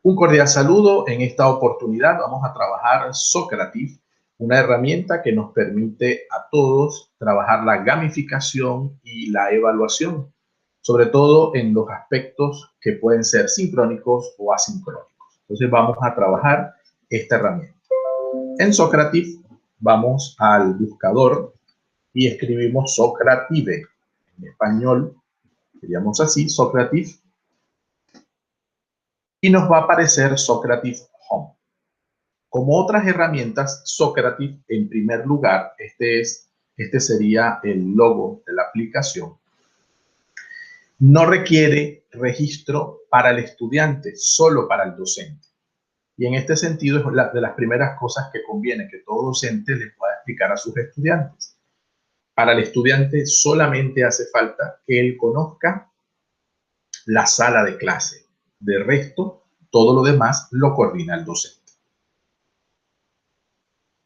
Un cordial saludo. En esta oportunidad vamos a trabajar Socrative, una herramienta que nos permite a todos trabajar la gamificación y la evaluación, sobre todo en los aspectos que pueden ser sincrónicos o asincrónicos. Entonces vamos a trabajar esta herramienta. En Socrative vamos al buscador y escribimos Socrative. En español diríamos así, Socrative. Y nos va a aparecer Socrative Home. Como otras herramientas, Socrative, en primer lugar, este sería el logo de la aplicación, no requiere registro para el estudiante, solo para el docente. Y en este sentido es de las primeras cosas que conviene que todo docente le pueda explicar a sus estudiantes. Para el estudiante solamente hace falta que él conozca la sala de clase. De resto, todo lo demás lo coordina el docente.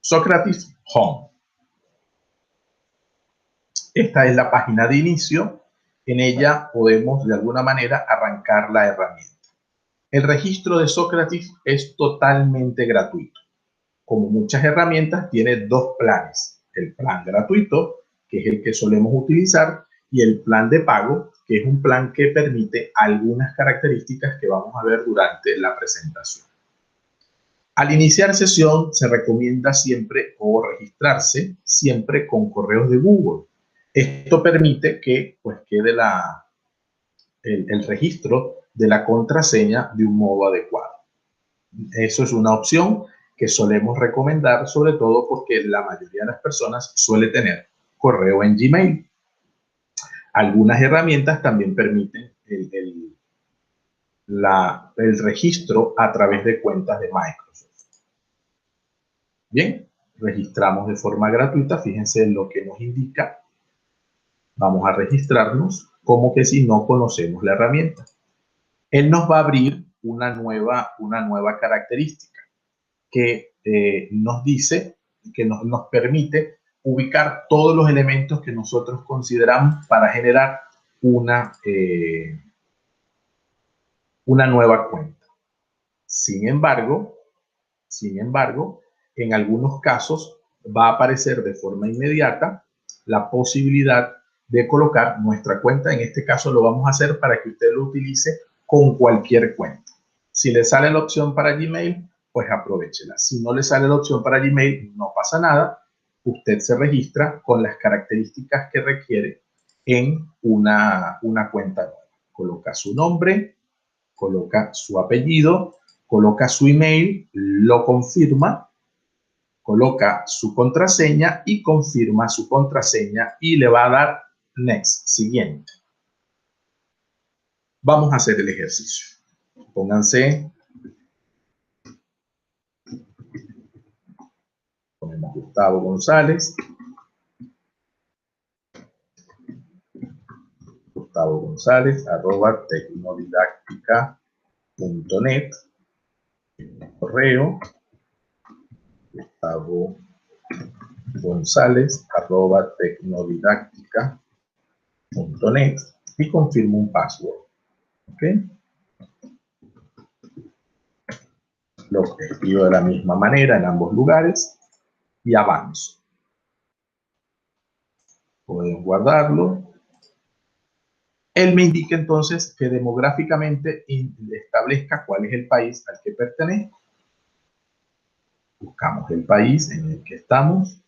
Socrative Home. Esta es la página de inicio. En ella podemos de alguna manera arrancar la herramienta. El registro de Socrative es totalmente gratuito. Como muchas herramientas, tiene dos planes. El plan gratuito, que es el que solemos utilizar, y el plan de pago, que es un plan que permite algunas características que vamos a ver durante la presentación. Al iniciar sesión se recomienda siempre o registrarse siempre con correos de Google. Esto permite que pues, quede el registro de la contraseña de un modo adecuado. Eso es una opción que solemos recomendar, sobre todo porque la mayoría de las personas suele tener correo en Gmail. Algunas herramientas también permiten el registro a través de cuentas de Microsoft. Bien, registramos de forma gratuita. Fíjense en lo que nos indica. Vamos a registrarnos como que si no conocemos la herramienta. Él nos va a abrir una nueva característica que nos dice, que nos permite ubicar todos los elementos que nosotros consideramos para generar una nueva cuenta. Sin embargo, en algunos casos va a aparecer de forma inmediata la posibilidad de colocar nuestra cuenta. En este caso lo vamos a hacer para que usted lo utilice con cualquier cuenta. Si le sale la opción para Gmail, pues aprovechela. Si no le sale la opción para Gmail, no pasa nada. Usted se registra con las características que requiere en una cuenta nueva. Coloca su nombre, coloca su apellido, coloca su email, lo confirma, coloca su contraseña y confirma su contraseña y le va a dar Next, siguiente. Vamos a hacer el ejercicio. Pónganse. Ponemos Gustavo González. Gustavo González, @tecnodidáctica.net. Correo. Gustavo González, @tecnodidáctica.net. Y confirmo un password. ¿Ok? Lo escribo de la misma manera en ambos lugares y avanzo. Pueden guardarlo. Él me indica entonces que demográficamente establezca cuál es el país al que pertenezco. Buscamos el país en el que estamos.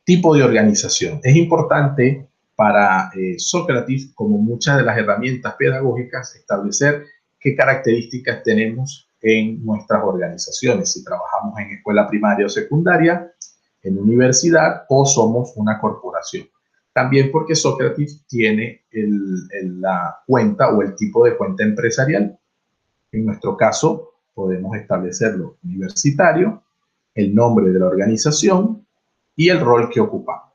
Tipo de organización. Es importante para Socrative, como muchas de las herramientas pedagógicas, establecer qué características tenemos en nuestras organizaciones. Si trabajamos en escuela primaria o secundaria, en universidad o somos una corporación. También porque Socrative tiene la cuenta o el tipo de cuenta empresarial. En nuestro caso, podemos establecerlo universitario, el nombre de la organización y el rol que ocupamos.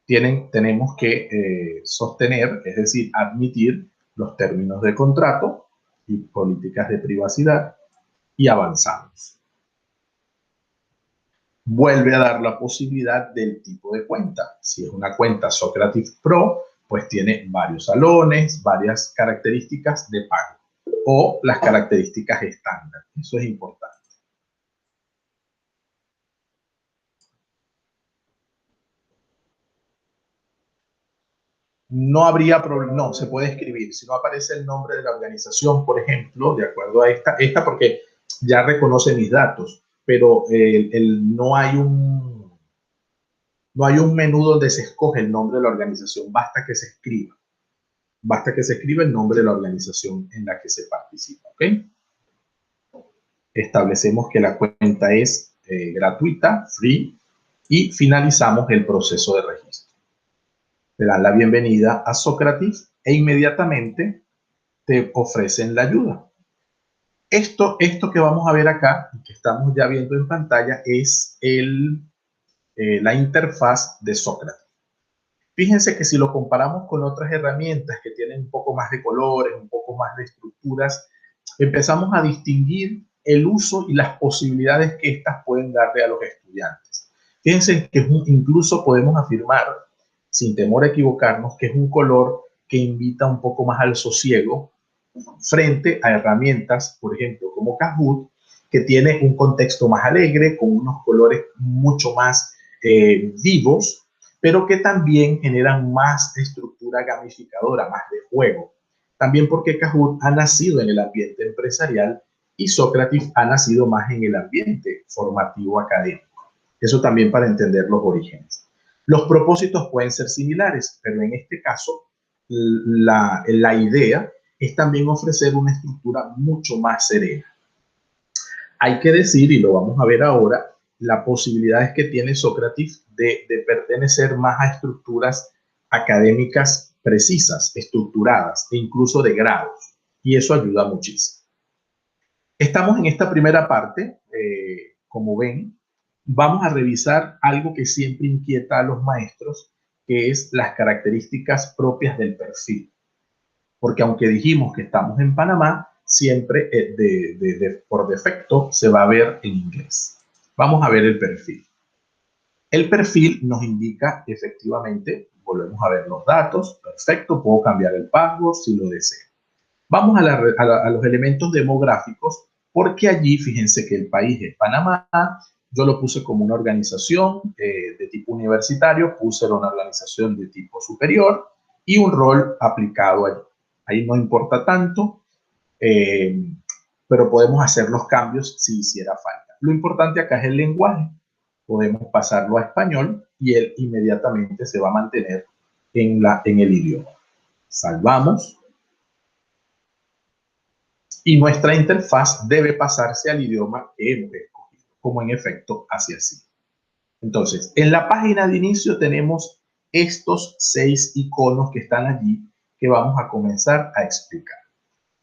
Tenemos que sostener, es decir, admitir los términos de contrato y políticas de privacidad y avanzamos. vuelve a dar la posibilidad del tipo de cuenta. Si es una cuenta Socrative Pro, pues tiene varios salones, varias características de pago o las características estándar. Eso es importante. No habría problema, no, se puede escribir. Si no aparece el nombre de la organización, por ejemplo, de acuerdo a esta porque ya reconoce mis datos, pero no hay un menú donde se escoge el nombre de la organización, basta que se escriba. Basta que se escriba el nombre de la organización en la que se participa, ¿ok? Establecemos que la cuenta es gratuita, free, y finalizamos el proceso de registro. Te dan la bienvenida a Socrative e inmediatamente te ofrecen la ayuda. Esto que vamos a ver acá, que estamos ya viendo en pantalla, es la interfaz de Socrative. Fíjense que si lo comparamos con otras herramientas que tienen un poco más de colores, un poco más de estructuras, empezamos a distinguir el uso y las posibilidades que estas pueden darle a los estudiantes. Fíjense que incluso podemos afirmar, sin temor a equivocarnos, que es un color que invita un poco más al sosiego frente a herramientas, por ejemplo, como Kahoot, que tiene un contexto más alegre, con unos colores mucho más vivos, pero que también generan más estructura gamificadora, más de juego. También porque Kahoot ha nacido en el ambiente empresarial y Socrative ha nacido más en el ambiente formativo académico. Eso también para entender los orígenes. Los propósitos pueden ser similares, pero en este caso la idea es también ofrecer una estructura mucho más serena. Hay que decir, y lo vamos a ver ahora, las posibilidades que tiene Socrative de pertenecer más a estructuras académicas precisas, estructuradas e incluso de grados. Y eso ayuda muchísimo. Estamos en esta primera parte, como ven, vamos a revisar algo que siempre inquieta a los maestros, que es las características propias del perfil. Porque aunque dijimos que estamos en Panamá, siempre por defecto se va a ver en inglés. Vamos a ver el perfil. El perfil nos indica efectivamente, volvemos a ver los datos, perfecto, puedo cambiar el password si lo deseo. Vamos a los elementos demográficos, porque allí fíjense que el país es Panamá, yo lo puse como una organización de tipo universitario, puse una organización de tipo superior y un rol aplicado allí. Ahí no importa tanto, pero podemos hacer los cambios si hiciera falta. Lo importante acá es el lenguaje. Podemos pasarlo a español y él inmediatamente se va a mantener en el idioma. Salvamos. Y nuestra interfaz debe pasarse al idioma que hemos escogido, como en efecto hace así. Entonces, en la página de inicio tenemos estos 6 iconos que están allí que vamos a comenzar a explicar.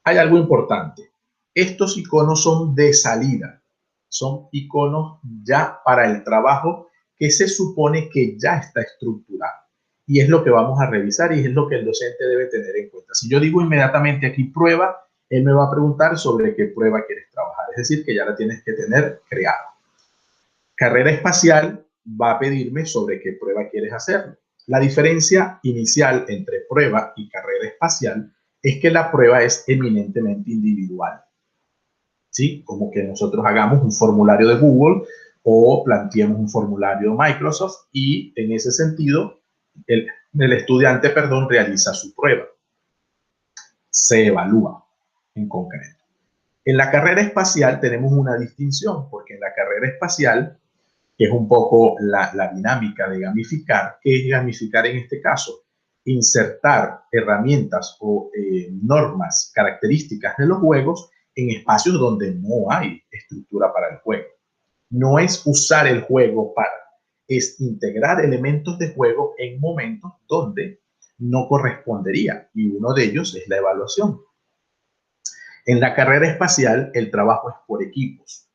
Hay algo importante. Estos iconos son de salida. Son iconos ya para el trabajo que se supone que ya está estructurado. Y es lo que vamos a revisar y es lo que el docente debe tener en cuenta. Si yo digo inmediatamente aquí prueba, él me va a preguntar sobre qué prueba quieres trabajar. Es decir, que ya la tienes que tener creada. Carrera espacial va a pedirme sobre qué prueba quieres hacer. La diferencia inicial entre prueba y carrera espacial es que la prueba es eminentemente individual. ¿Sí? Como que nosotros hagamos un formulario de Google o planteemos un formulario de Microsoft y en ese sentido el estudiante, realiza su prueba. Se evalúa en concreto. En la carrera espacial tenemos una distinción, porque en la carrera espacial, que es un poco la dinámica de gamificar, ¿qué es gamificar en este caso? Insertar herramientas o normas, características de los juegos en espacios donde no hay estructura para el juego. No es usar el juego es integrar elementos de juego en momentos donde no correspondería, y uno de ellos es la evaluación. En la carrera espacial, el trabajo es por equipos,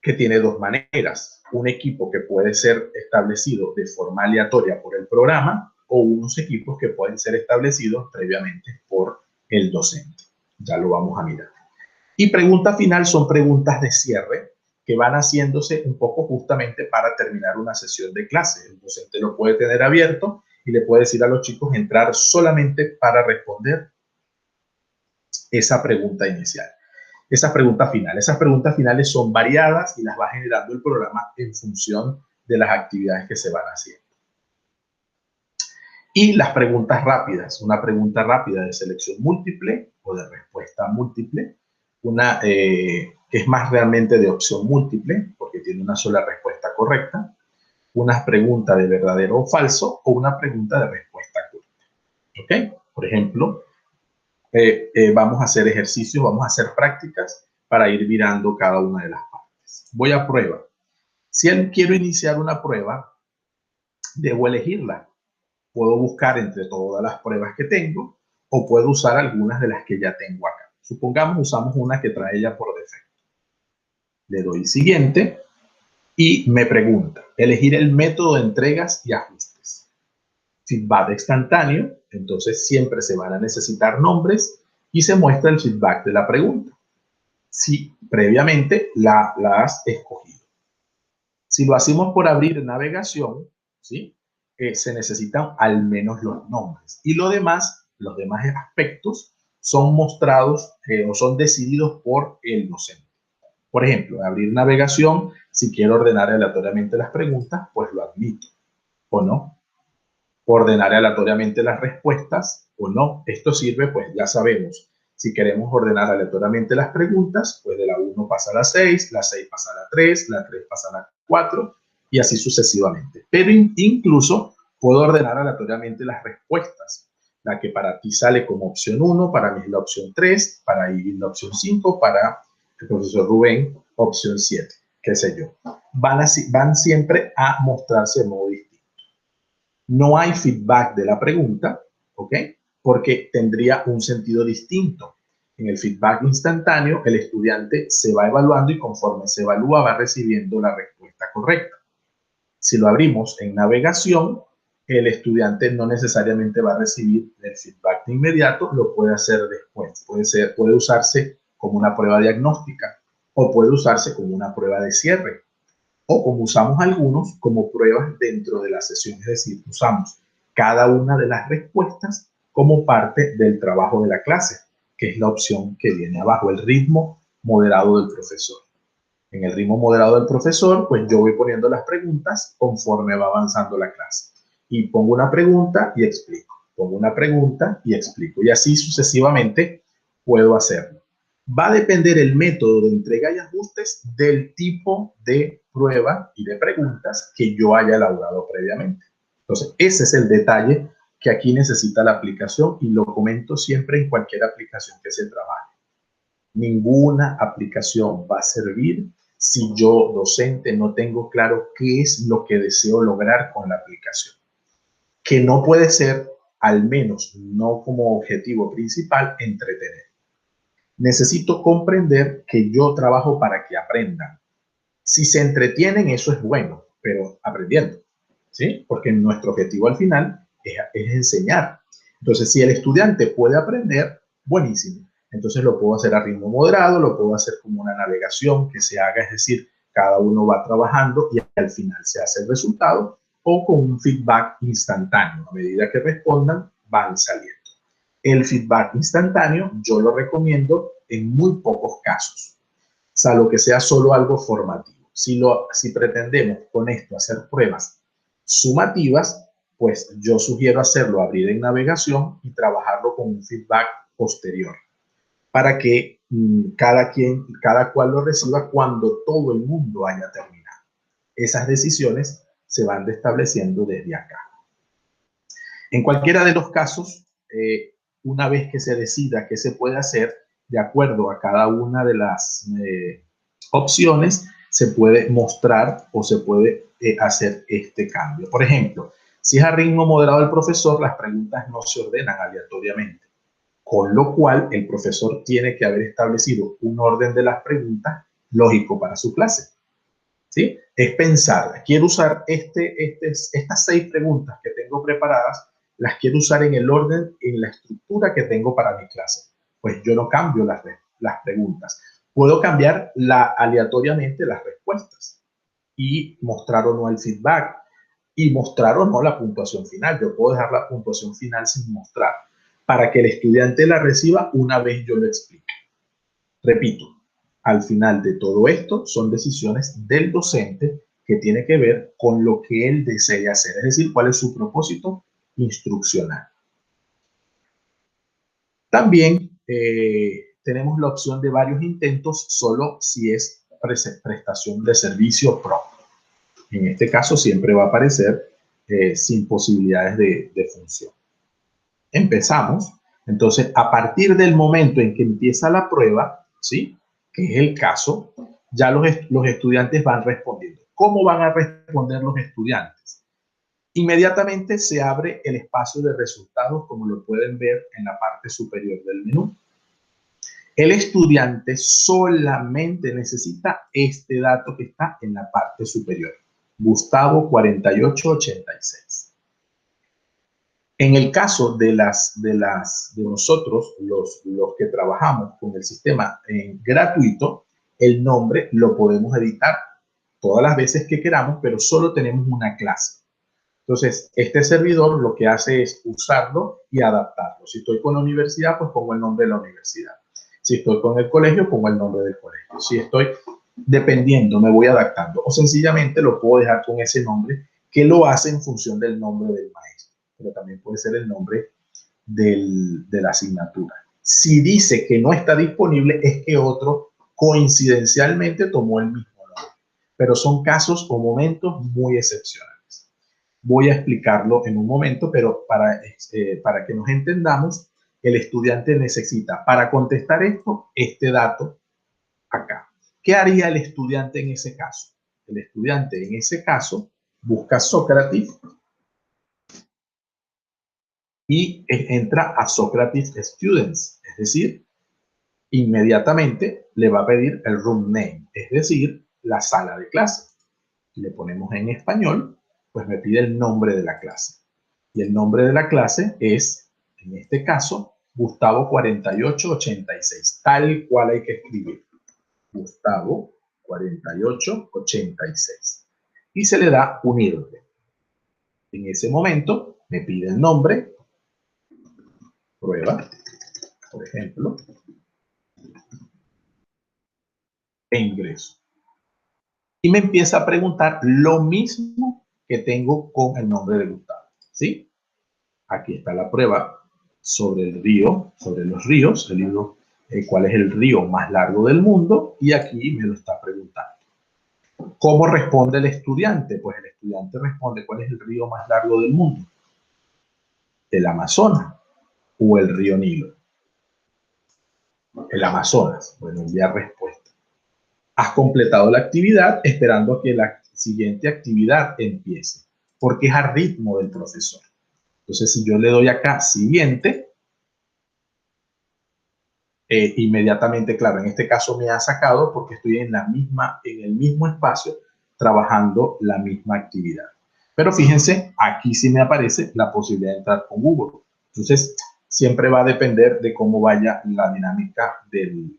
que tiene dos maneras. Un equipo que puede ser establecido de forma aleatoria por el programa o unos equipos que pueden ser establecidos previamente por el docente. Ya lo vamos a mirar. Y pregunta final son preguntas de cierre que van haciéndose un poco justamente para terminar una sesión de clase. El docente lo puede tener abierto y le puede decir a los chicos entrar solamente para responder esa pregunta inicial. Esas preguntas finales son variadas y las va generando el programa en función de las actividades que se van haciendo. Y las preguntas rápidas, una pregunta rápida de selección múltiple o de respuesta múltiple, una que es más realmente de opción múltiple, porque tiene una sola respuesta correcta, una pregunta de verdadero o falso o una pregunta de respuesta corta. ¿Ok? Por ejemplo, vamos a hacer ejercicios, vamos a hacer prácticas para ir mirando cada una de las partes. Voy a prueba. Si quiero iniciar una prueba, debo elegirla. Puedo buscar entre todas las pruebas que tengo o puedo usar algunas de las que ya tengo acá. Supongamos usamos una que trae ya por defecto. Le doy siguiente y me pregunta, elegir el método de entregas y ajustes. Feedback instantáneo, entonces siempre se van a necesitar nombres y se muestra el feedback de la pregunta, si previamente la has escogido. Si lo hacemos por abrir navegación, ¿sí? Se necesitan al menos los nombres. Y los demás aspectos son mostrados o son decididos por el docente. Por ejemplo, abrir navegación, si quiero ordenar aleatoriamente las preguntas, pues lo admito, o no. Ordenar aleatoriamente las respuestas, o no. Esto sirve, pues ya sabemos, si queremos ordenar aleatoriamente las preguntas, pues de la 1 pasa a la 6 pasa a la 3 pasa a la 4, y así sucesivamente. Pero incluso puedo ordenar aleatoriamente las respuestas. La que para ti sale como opción 1, para mí es la opción 3, para ir la opción 5, para el profesor Rubén, opción 7, qué sé yo. Van siempre a mostrarse de modo distinto. No hay feedback de la pregunta, ¿ok? Porque tendría un sentido distinto. En el feedback instantáneo, el estudiante se va evaluando y conforme se evalúa va recibiendo la respuesta correcta. Si lo abrimos en navegación, el estudiante no necesariamente va a recibir el feedback de inmediato, lo puede hacer después. Puede usarse como una prueba diagnóstica o puede usarse como una prueba de cierre o como usamos algunos como pruebas dentro de la sesión, es decir, usamos cada una de las respuestas como parte del trabajo de la clase, que es la opción que viene abajo, el ritmo moderado del profesor. En el ritmo moderado del profesor, pues yo voy poniendo las preguntas conforme va avanzando la clase. Y pongo una pregunta y explico. Pongo una pregunta y explico. Y así sucesivamente puedo hacerlo. Va a depender el método de entrega y ajustes del tipo de prueba y de preguntas que yo haya elaborado previamente. Entonces, ese es el detalle que aquí necesita la aplicación y lo comento siempre en cualquier aplicación que se trabaje. Ninguna aplicación va a servir si yo, docente, no tengo claro qué es lo que deseo lograr con la aplicación. Que no puede ser, al menos no como objetivo principal, entretener. Necesito comprender que yo trabajo para que aprendan. Si se entretienen, eso es bueno, pero aprendiendo, ¿sí? Porque nuestro objetivo al final es enseñar. Entonces, si el estudiante puede aprender, buenísimo. Entonces lo puedo hacer a ritmo moderado, lo puedo hacer como una navegación que se haga, es decir, cada uno va trabajando y al final se hace el resultado, o con un feedback instantáneo. A medida que respondan, van saliendo. El feedback instantáneo yo lo recomiendo en muy pocos casos, salvo que sea solo algo formativo. Si pretendemos con esto hacer pruebas sumativas, pues yo sugiero hacerlo, abrir en navegación y trabajarlo con un feedback posterior, para que cada cual lo reciba cuando todo el mundo haya terminado. Esas decisiones se van estableciendo desde acá. En cualquiera de los casos, una vez que se decida qué se puede hacer, de acuerdo a cada una de las opciones, se puede mostrar o se puede hacer este cambio. Por ejemplo, si es a ritmo moderado del profesor, las preguntas no se ordenan aleatoriamente, con lo cual el profesor tiene que haber establecido un orden de las preguntas lógico para su clase. ¿Sí? Es pensar, quiero usar estas 6 preguntas que tengo preparadas, las quiero usar en el orden, en la estructura que tengo para mi clase. Pues yo no cambio las preguntas. Puedo cambiar aleatoriamente las respuestas y mostrar o no el feedback y mostrar o no la puntuación final. Yo puedo dejar la puntuación final sin mostrar para que el estudiante la reciba una vez yo lo explique. Repito, al final de todo esto son decisiones del docente que tiene que ver con lo que él desea hacer, es decir, cuál es su propósito instruccional. También tenemos la opción de varios intentos solo si es prestación de servicio propio. En este caso siempre va a aparecer sin posibilidades de función. Empezamos. Entonces, a partir del momento en que empieza la prueba, ¿sí?, que es el caso, ya los estudiantes van respondiendo. ¿Cómo van a responder los estudiantes? Inmediatamente se abre el espacio de resultados, como lo pueden ver en la parte superior del menú. El estudiante solamente necesita este dato que está en la parte superior. Gustavo 4886. En el caso de nosotros, los que trabajamos con el sistema gratuito, el nombre lo podemos editar todas las veces que queramos, pero solo tenemos una clase. Entonces, este servidor lo que hace es usarlo y adaptarlo. Si estoy con la universidad, pues pongo el nombre de la universidad. Si estoy con el colegio, pongo el nombre del colegio. Si estoy dependiendo, me voy adaptando. O sencillamente lo puedo dejar con ese nombre que lo hace en función del nombre del maestro. Pero también puede ser el nombre de la asignatura. Si dice que no está disponible, es que otro coincidencialmente tomó el mismo nombre. Pero son casos o momentos muy excepcionales. Voy a explicarlo en un momento, pero para que nos entendamos, el estudiante necesita, para contestar esto, este dato acá. ¿Qué haría el estudiante en ese caso? El estudiante en ese caso busca Socrative y entra a Socrative Students, es decir, inmediatamente le va a pedir el room name, es decir, la sala de clase. Le ponemos en español, pues me pide el nombre de la clase. Y el nombre de la clase es, en este caso, Gustavo 4886, tal cual hay que escribir. Gustavo 4886. Y se le da unirte. En ese momento me pide el nombre, prueba, por ejemplo, e ingreso. Y me empieza a preguntar lo mismo que tengo con el nombre de Gustavo, ¿sí? Aquí está la prueba sobre el río, sobre los ríos, el libro, cuál es el río más largo del mundo, y aquí me lo está preguntando. ¿Cómo responde el estudiante? Pues el estudiante responde, ¿cuál es el río más largo del mundo? ¿El Amazonas o el río Nilo? El Amazonas. Bueno, enviar respuesta. Has completado la actividad esperando a que la siguiente actividad empiece, porque es a ritmo del profesor. Entonces, si yo le doy acá siguiente, inmediatamente, claro, en este caso me ha sacado porque estoy en el mismo espacio trabajando la misma actividad. Pero fíjense, aquí sí me aparece la posibilidad de entrar con Google. Entonces, siempre va a depender de cómo vaya la dinámica del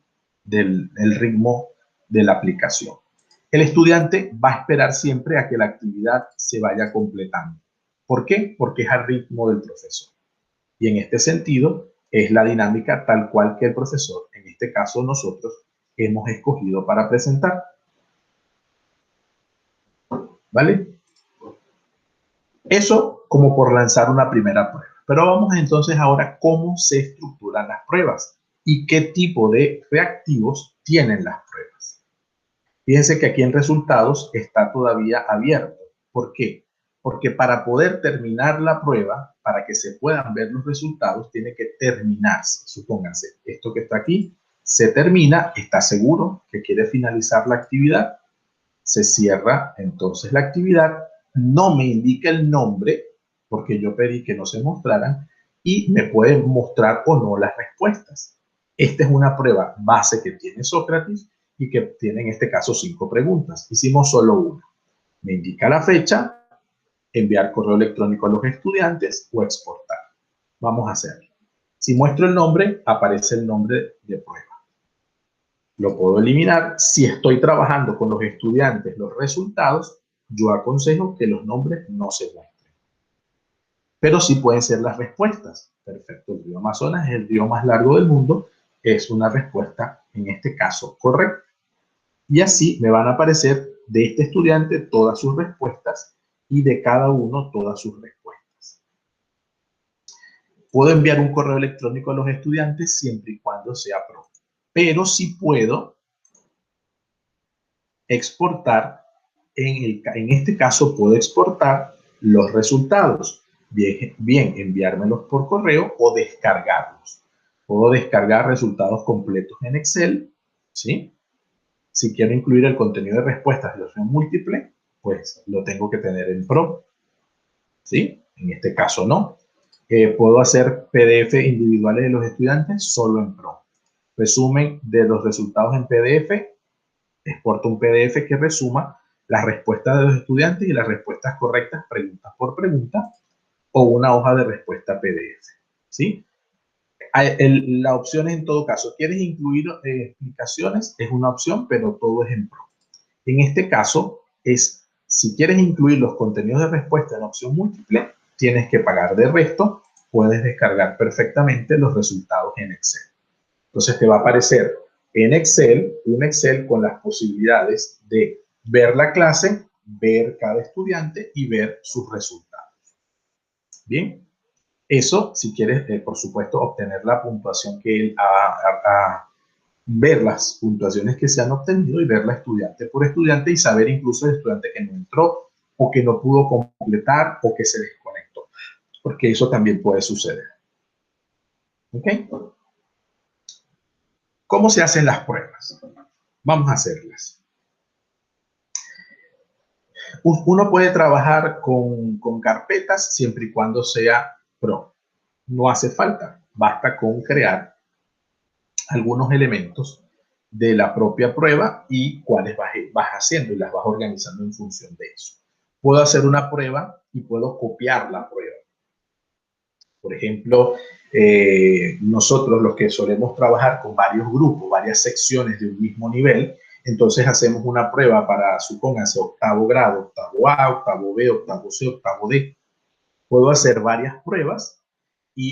ritmo de la aplicación. El estudiante va a esperar siempre a que la actividad se vaya completando. ¿Por qué? Porque es al ritmo del profesor. Y en este sentido, es la dinámica tal cual que el profesor, en este caso nosotros, hemos escogido para presentar. ¿Vale? Eso como por lanzar una primera prueba. Pero vamos entonces ahora cómo se estructuran las pruebas y qué tipo de reactivos tienen las pruebas. Fíjense que aquí en resultados está todavía abierto. ¿Por qué? Porque para poder terminar la prueba, para que se puedan ver los resultados, tiene que terminarse. Supónganse, esto que está aquí se termina, está seguro que quiere finalizar la actividad, se cierra entonces la actividad, no me indica el nombre, porque yo pedí que no se mostraran, y me pueden mostrar o no las respuestas. Esta es una prueba base que tiene Sócrates y que tiene en este caso 5 preguntas. Hicimos solo una. Me indica la fecha, enviar correo electrónico a los estudiantes o exportar. Vamos a hacerlo. Si muestro el nombre, aparece el nombre de prueba. Lo puedo eliminar. Si estoy trabajando con los estudiantes los resultados, yo aconsejo que los nombres no se muestren. Pero sí pueden ser las respuestas. Perfecto, el río Amazonas es el río más largo del mundo. Es una respuesta, en este caso, correcta. Y así me van a aparecer de este estudiante todas sus respuestas y de cada uno todas sus respuestas. Puedo enviar un correo electrónico a los estudiantes siempre y cuando sea pro. Pero sí puedo exportar, en este caso puedo exportar los resultados, bien enviármelos por correo o descargarlos. Puedo descargar resultados completos en Excel, ¿sí? Si quiero incluir el contenido de respuestas de opción múltiple, pues lo tengo que tener en Pro, ¿sí? En este caso no. Puedo hacer PDF individuales de los estudiantes solo en Pro. Resumen de los resultados en PDF. Exporto un PDF que resuma las respuestas de los estudiantes y las respuestas correctas pregunta por pregunta, o una hoja de respuesta PDF, ¿sí? La opción es en todo caso, ¿quieres incluir explicaciones? Es una opción, pero todo es en Pro. En este caso, si quieres incluir los contenidos de respuesta en opción múltiple, tienes que pagar. De resto, puedes descargar perfectamente los resultados en Excel. Entonces te va a aparecer en Excel, un Excel con las posibilidades de ver la clase, ver cada estudiante y ver sus resultados. Bien, eso si quieres, por supuesto, obtener la puntuación que él ver las puntuaciones que se han obtenido y verla estudiante por estudiante y saber incluso el estudiante que no entró o que no pudo completar o que se desconectó, porque eso también puede suceder. ¿Ok? ¿Cómo se hacen las pruebas? Vamos a hacerlas. Uno puede trabajar con carpetas siempre y cuando sea pro. No hace falta, basta con crear algunos elementos de la propia prueba y cuáles vas haciendo y las vas organizando en función de eso. Puedo hacer una prueba y puedo copiar la prueba. Por ejemplo, nosotros los que solemos trabajar con varios grupos, varias secciones de un mismo nivel, entonces hacemos una prueba para, supónganse, octavo grado, octavo A, octavo B, octavo C, octavo D. Puedo hacer varias pruebas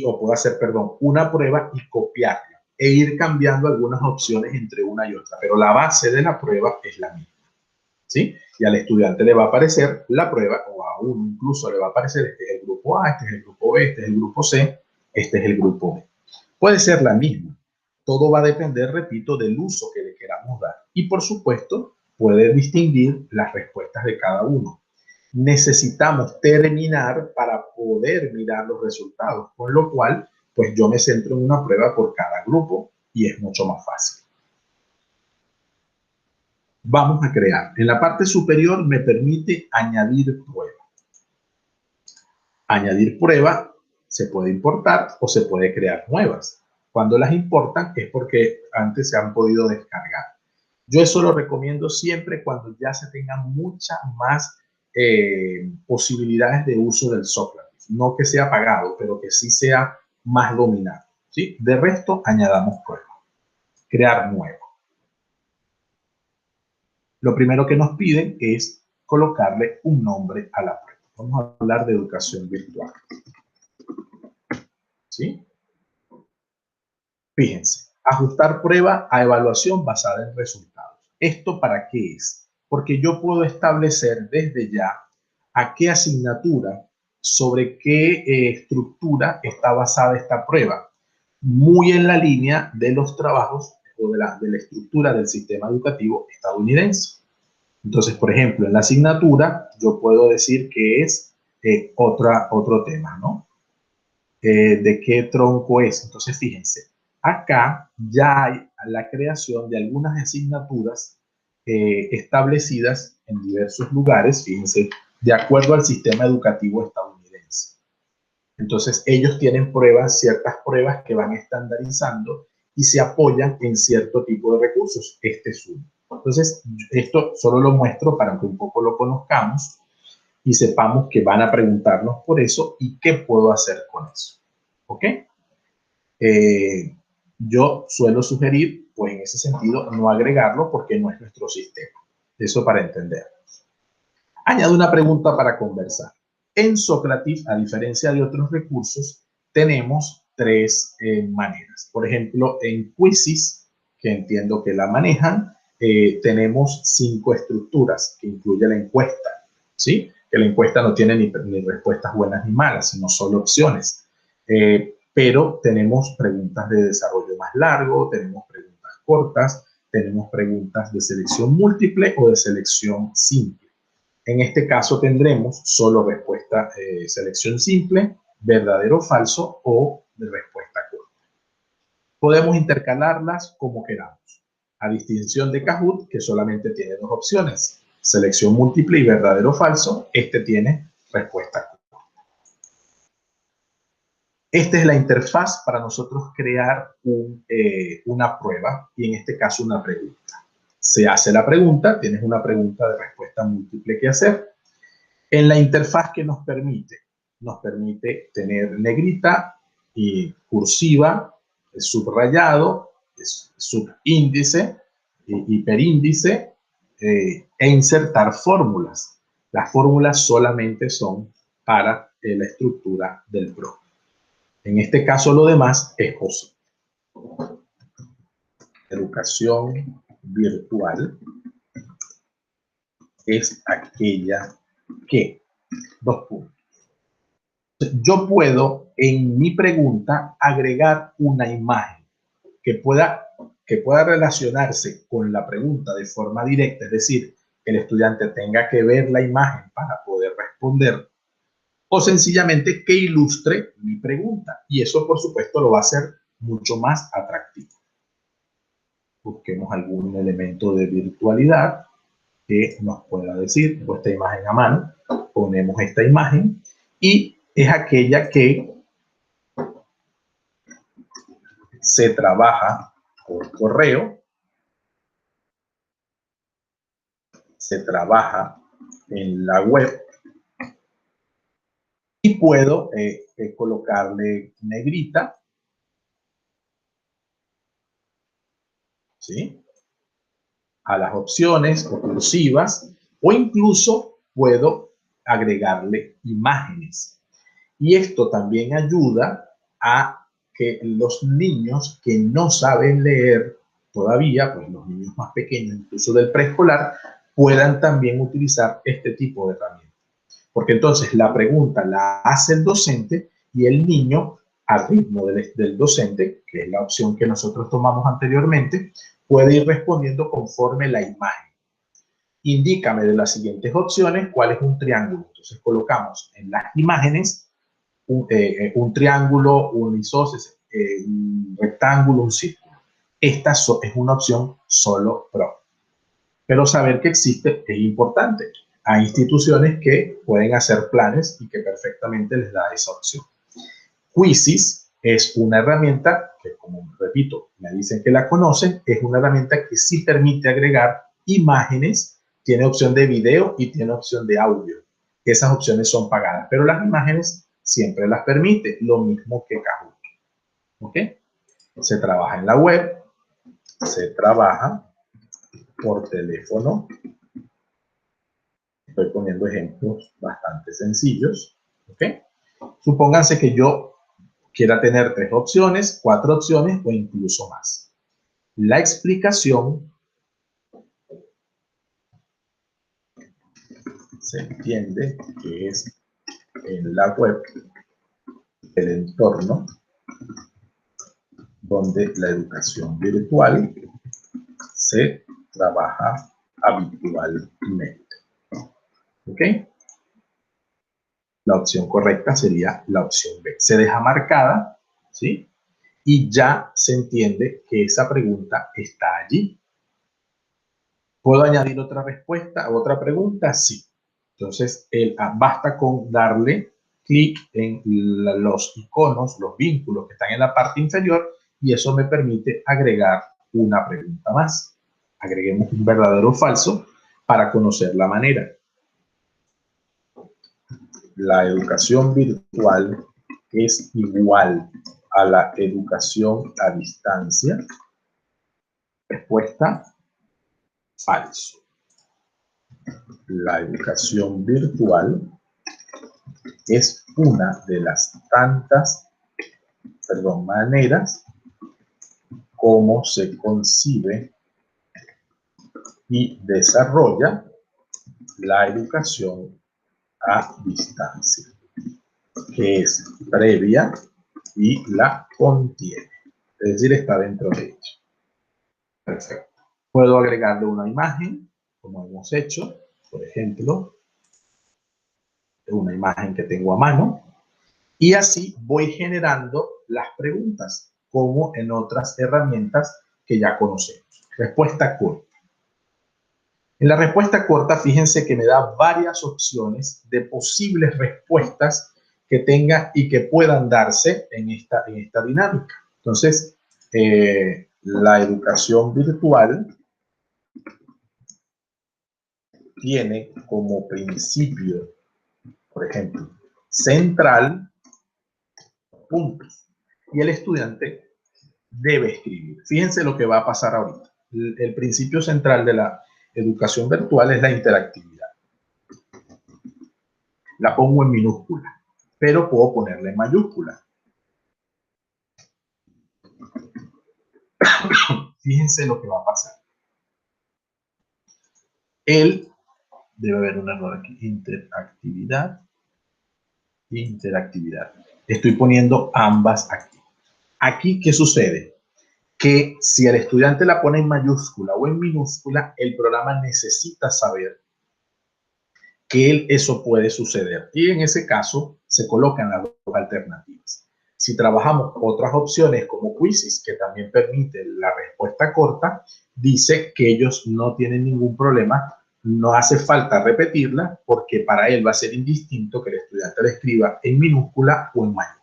o puedo hacer, perdón, una prueba y copiarla e ir cambiando algunas opciones entre una y otra, pero la base de la prueba es la misma, ¿sí? Y al estudiante le va a aparecer la prueba, o a uno incluso le va a aparecer, este es el grupo A, este es el grupo B, este es el grupo C, este es el grupo D. Puede ser la misma. Todo va a depender, repito, del uso que le queramos dar. Y por supuesto, puede distinguir las respuestas de cada uno. Necesitamos terminar para poder mirar los resultados, con lo cual, pues yo me centro en una prueba por cada grupo y es mucho más fácil. Vamos a crear. En la parte superior me permite añadir prueba. Añadir prueba se puede importar o se puede crear nuevas. Cuando las importan es porque antes se han podido descargar. Yo eso lo recomiendo siempre cuando ya se tengan muchas más posibilidades de uso del Sócrates. No que sea pagado, pero que sí sea más dominado, ¿sí? De resto, añadamos prueba. Crear nuevo. Lo primero que nos piden es colocarle un nombre a la prueba. Vamos a hablar de educación virtual. ¿Sí? Fíjense, ajustar prueba a evaluación basada en resultados. ¿Esto para qué es? Porque yo puedo establecer desde ya a qué asignatura, sobre qué estructura está basada esta prueba. Muy en la línea de los trabajos o de la estructura del sistema educativo estadounidense. Entonces, por ejemplo, en la asignatura yo puedo decir que es otro tema, ¿no? ¿De qué tronco es? Entonces, fíjense, acá ya hay la creación de algunas asignaturas establecidas en diversos lugares, fíjense, de acuerdo al sistema educativo estadounidense. Entonces, ellos tienen pruebas, ciertas pruebas que van estandarizando y se apoyan en cierto tipo de recursos. Este es uno. Entonces, esto solo lo muestro para que un poco lo conozcamos y sepamos que van a preguntarnos por eso y qué puedo hacer con eso. ¿Ok? Yo suelo sugerir pues en ese sentido no agregarlo porque no es nuestro sistema. Eso para entender. Añado una pregunta para conversar. En Socrative, a diferencia de otros recursos, tenemos tres maneras. Por ejemplo, en Quizzes, que entiendo que la manejan, tenemos 5 estructuras que incluye la encuesta, ¿sí? Que la encuesta no tiene ni respuestas buenas ni malas, sino solo opciones. Pero tenemos preguntas de desarrollo más largo, tenemos preguntas cortas, tenemos preguntas de selección múltiple o de selección simple. En este caso tendremos solo respuesta, selección simple, verdadero o falso o de respuesta corta. Podemos intercalarlas como queramos, a distinción de Kahoot, que solamente tiene 2 opciones, selección múltiple y verdadero o falso. Este tiene respuesta corta. Esta es la interfaz para nosotros crear una prueba y en este caso una pregunta. Se hace la pregunta, tienes una pregunta de respuesta múltiple que hacer. En la interfaz que nos permite tener negrita y cursiva, subrayado, subíndice, hiperíndice e insertar fórmulas. Las fórmulas solamente son para la estructura del PRO. En este caso lo demás es posible. Educación virtual es aquella que, 2 puntos. Yo puedo en mi pregunta agregar una imagen que pueda relacionarse con la pregunta de forma directa, es decir, que el estudiante tenga que ver la imagen para poder responder, o sencillamente que ilustre mi pregunta. Y eso, por supuesto, lo va a hacer mucho más atractivo. Busquemos algún elemento de virtualidad que nos pueda decir, tengo esta imagen a mano, ponemos esta imagen y es aquella que se trabaja por correo, se trabaja en la web y puedo colocarle negrita, ¿sí?, a las opciones oclusivas, o incluso puedo agregarle imágenes. Y esto también ayuda a que los niños que no saben leer todavía, pues los niños más pequeños, incluso del preescolar, puedan también utilizar este tipo de herramientas. Porque entonces la pregunta la hace el docente y el niño, al ritmo del docente, que es la opción que nosotros tomamos anteriormente, puede ir respondiendo conforme la imagen. Indícame de las siguientes opciones cuál es un triángulo. Entonces colocamos en las imágenes un triángulo, un isósceles, un rectángulo, un círculo. Esta es una opción solo PRO. Pero saber que existe es importante. Hay instituciones que pueden hacer planes y que perfectamente les da esa opción. Quizzes es una herramienta que, como repito, me dicen que la conocen, es una herramienta que sí permite agregar imágenes, tiene opción de video y tiene opción de audio. Esas opciones son pagadas, pero las imágenes siempre las permite, lo mismo que Kahoot. ¿Ok? Se trabaja en la web, se trabaja por teléfono. Estoy poniendo ejemplos bastante sencillos. ¿Ok? Supónganse que yo quiera tener 3 opciones, 4 opciones o incluso más. La explicación se entiende que es en la web el entorno donde la educación virtual se trabaja habitualmente. ¿Ok? La opción correcta sería la opción B. Se deja marcada, ¿sí? Y ya se entiende que esa pregunta está allí. ¿Puedo añadir otra respuesta, otra pregunta? Sí. Entonces, basta con darle clic en los iconos, los vínculos que están en la parte inferior, y eso me permite agregar una pregunta más. Agreguemos un verdadero o falso para conocer la manera. La educación virtual es igual a la educación a distancia. Respuesta: falso. La educación virtual es una de las tantas, maneras como se concibe y desarrolla la educación a distancia, que es previa y la contiene. Es decir, está dentro de ella. Perfecto. Puedo agregarle una imagen, como hemos hecho, por ejemplo, una imagen que tengo a mano, y así voy generando las preguntas, como en otras herramientas que ya conocemos. Respuesta corta. En la respuesta corta, fíjense que me da varias opciones de posibles respuestas que tenga y que puedan darse en esta dinámica. Entonces, la educación virtual tiene como principio, por ejemplo, central, puntos, y el estudiante debe escribir. Fíjense lo que va a pasar ahorita. El principio central de la educación virtual es la interactividad. La pongo en minúscula, pero puedo ponerla en mayúscula. Fíjense lo que va a pasar. Debe haber un error aquí. Interactividad. Estoy poniendo ambas aquí. Aquí, ¿qué sucede? Que si el estudiante la pone en mayúscula o en minúscula, el programa necesita saber que eso puede suceder. Y en ese caso, se colocan las dos alternativas. Si trabajamos otras opciones como Quizzes, que también permite la respuesta corta, dice que ellos no tienen ningún problema, no hace falta repetirla, porque para él va a ser indistinto que el estudiante la escriba en minúscula o en mayúscula.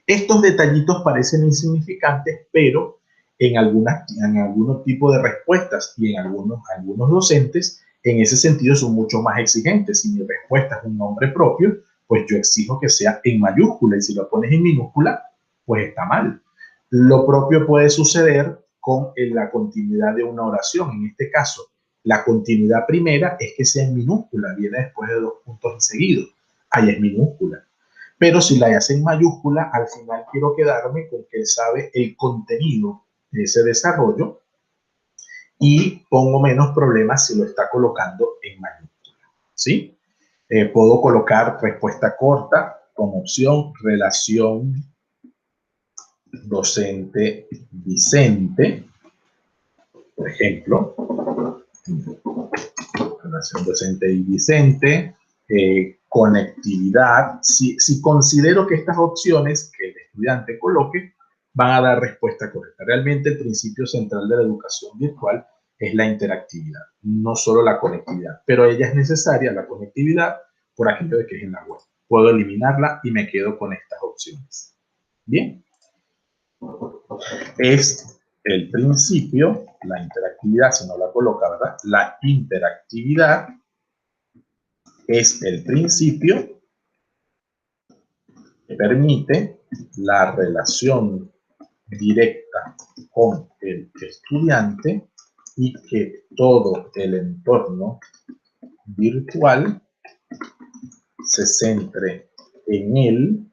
Estos detallitos parecen insignificantes, pero en algunos tipos de respuestas y en algunos docentes, en ese sentido son mucho más exigentes. Si mi respuesta es un nombre propio, pues yo exijo que sea en mayúscula, y si lo pones en minúscula, pues está mal. Lo propio puede suceder con la continuidad de una oración. En este caso, la continuidad primera es que sea en minúscula, viene después de dos puntos enseguidos. Ahí es minúscula. Pero si la hace en mayúscula, al final quiero quedarme con que él sabe el contenido de ese desarrollo y pongo menos problemas si lo está colocando en mayúscula, ¿sí? Puedo colocar respuesta corta como opción, relación docente-vicente, por ejemplo, relación docente y vicente, conectividad. Si considero que estas opciones que el estudiante coloque van a dar respuesta correcta. Realmente el principio central de la educación virtual es la interactividad, no solo la conectividad, pero ella es necesaria, la conectividad, por aquello de que es en la web. Puedo eliminarla y me quedo con estas opciones. Bien. Es el principio, la interactividad, si no la coloca, ¿verdad? La interactividad es el principio que permite la relación directa con el estudiante y que todo el entorno virtual se centre en él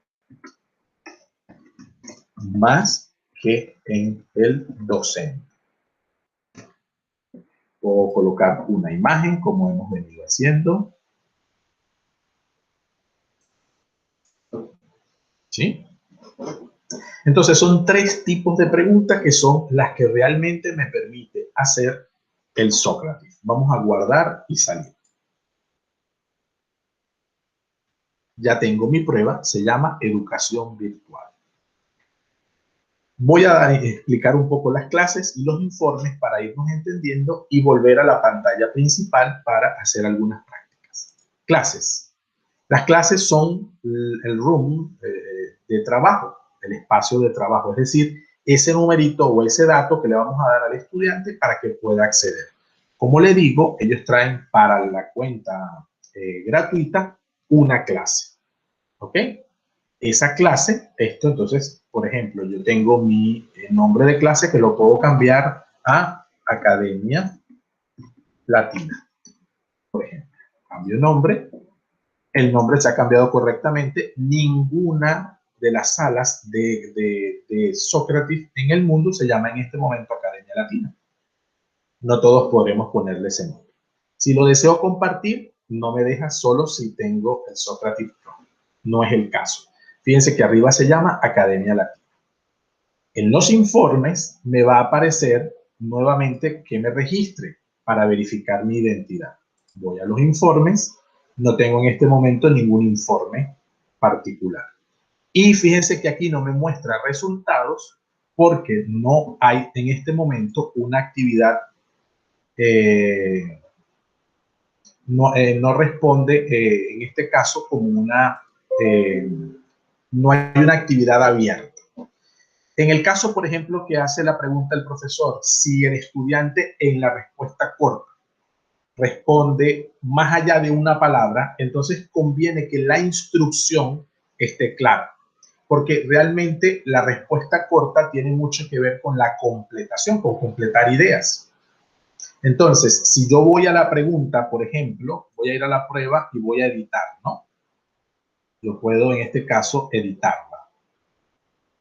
más que en el docente. Puedo colocar una imagen como hemos venido haciendo. ¿Sí? Entonces son tres tipos de preguntas que son las que realmente me permite hacer el Sócrates. Vamos a guardar y salir. Ya tengo mi prueba, se llama educación virtual. Voy a explicar un poco las clases y los informes para irnos entendiendo y volver a la pantalla principal para hacer algunas prácticas. Clases. Las clases son el room de trabajo, el espacio de trabajo, es decir, ese numerito o ese dato que le vamos a dar al estudiante para que pueda acceder. Como le digo, ellos traen para la cuenta gratuita una clase, ¿ok? Esa clase, entonces, por ejemplo, yo tengo mi nombre de clase que lo puedo cambiar a Academia Latina. Por ejemplo, cambio nombre. El nombre se ha cambiado correctamente. Ninguna de las salas de Sócrates en el mundo se llama en este momento Academia Latina. No todos podremos ponerle ese nombre. Si lo deseo compartir, no me deja solo si tengo el Sócrates Pro. No es el caso. Fíjense que arriba se llama Academia Latina. En los informes me va a aparecer nuevamente que me registre para verificar mi identidad. Voy a los informes. No tengo en este momento ningún informe particular. Y fíjense que aquí no me muestra resultados porque no hay en este momento una actividad, no responde en este caso como una, no hay una actividad abierta. En el caso, por ejemplo, que hace la pregunta el profesor, si el estudiante en la respuesta corta responde más allá de una palabra, entonces conviene que la instrucción esté clara, porque realmente la respuesta corta tiene mucho que ver con la completación, con completar ideas. Entonces, si yo voy a la pregunta, por ejemplo, voy a ir a la prueba y voy a editar, ¿no? Yo puedo, en este caso, editarla.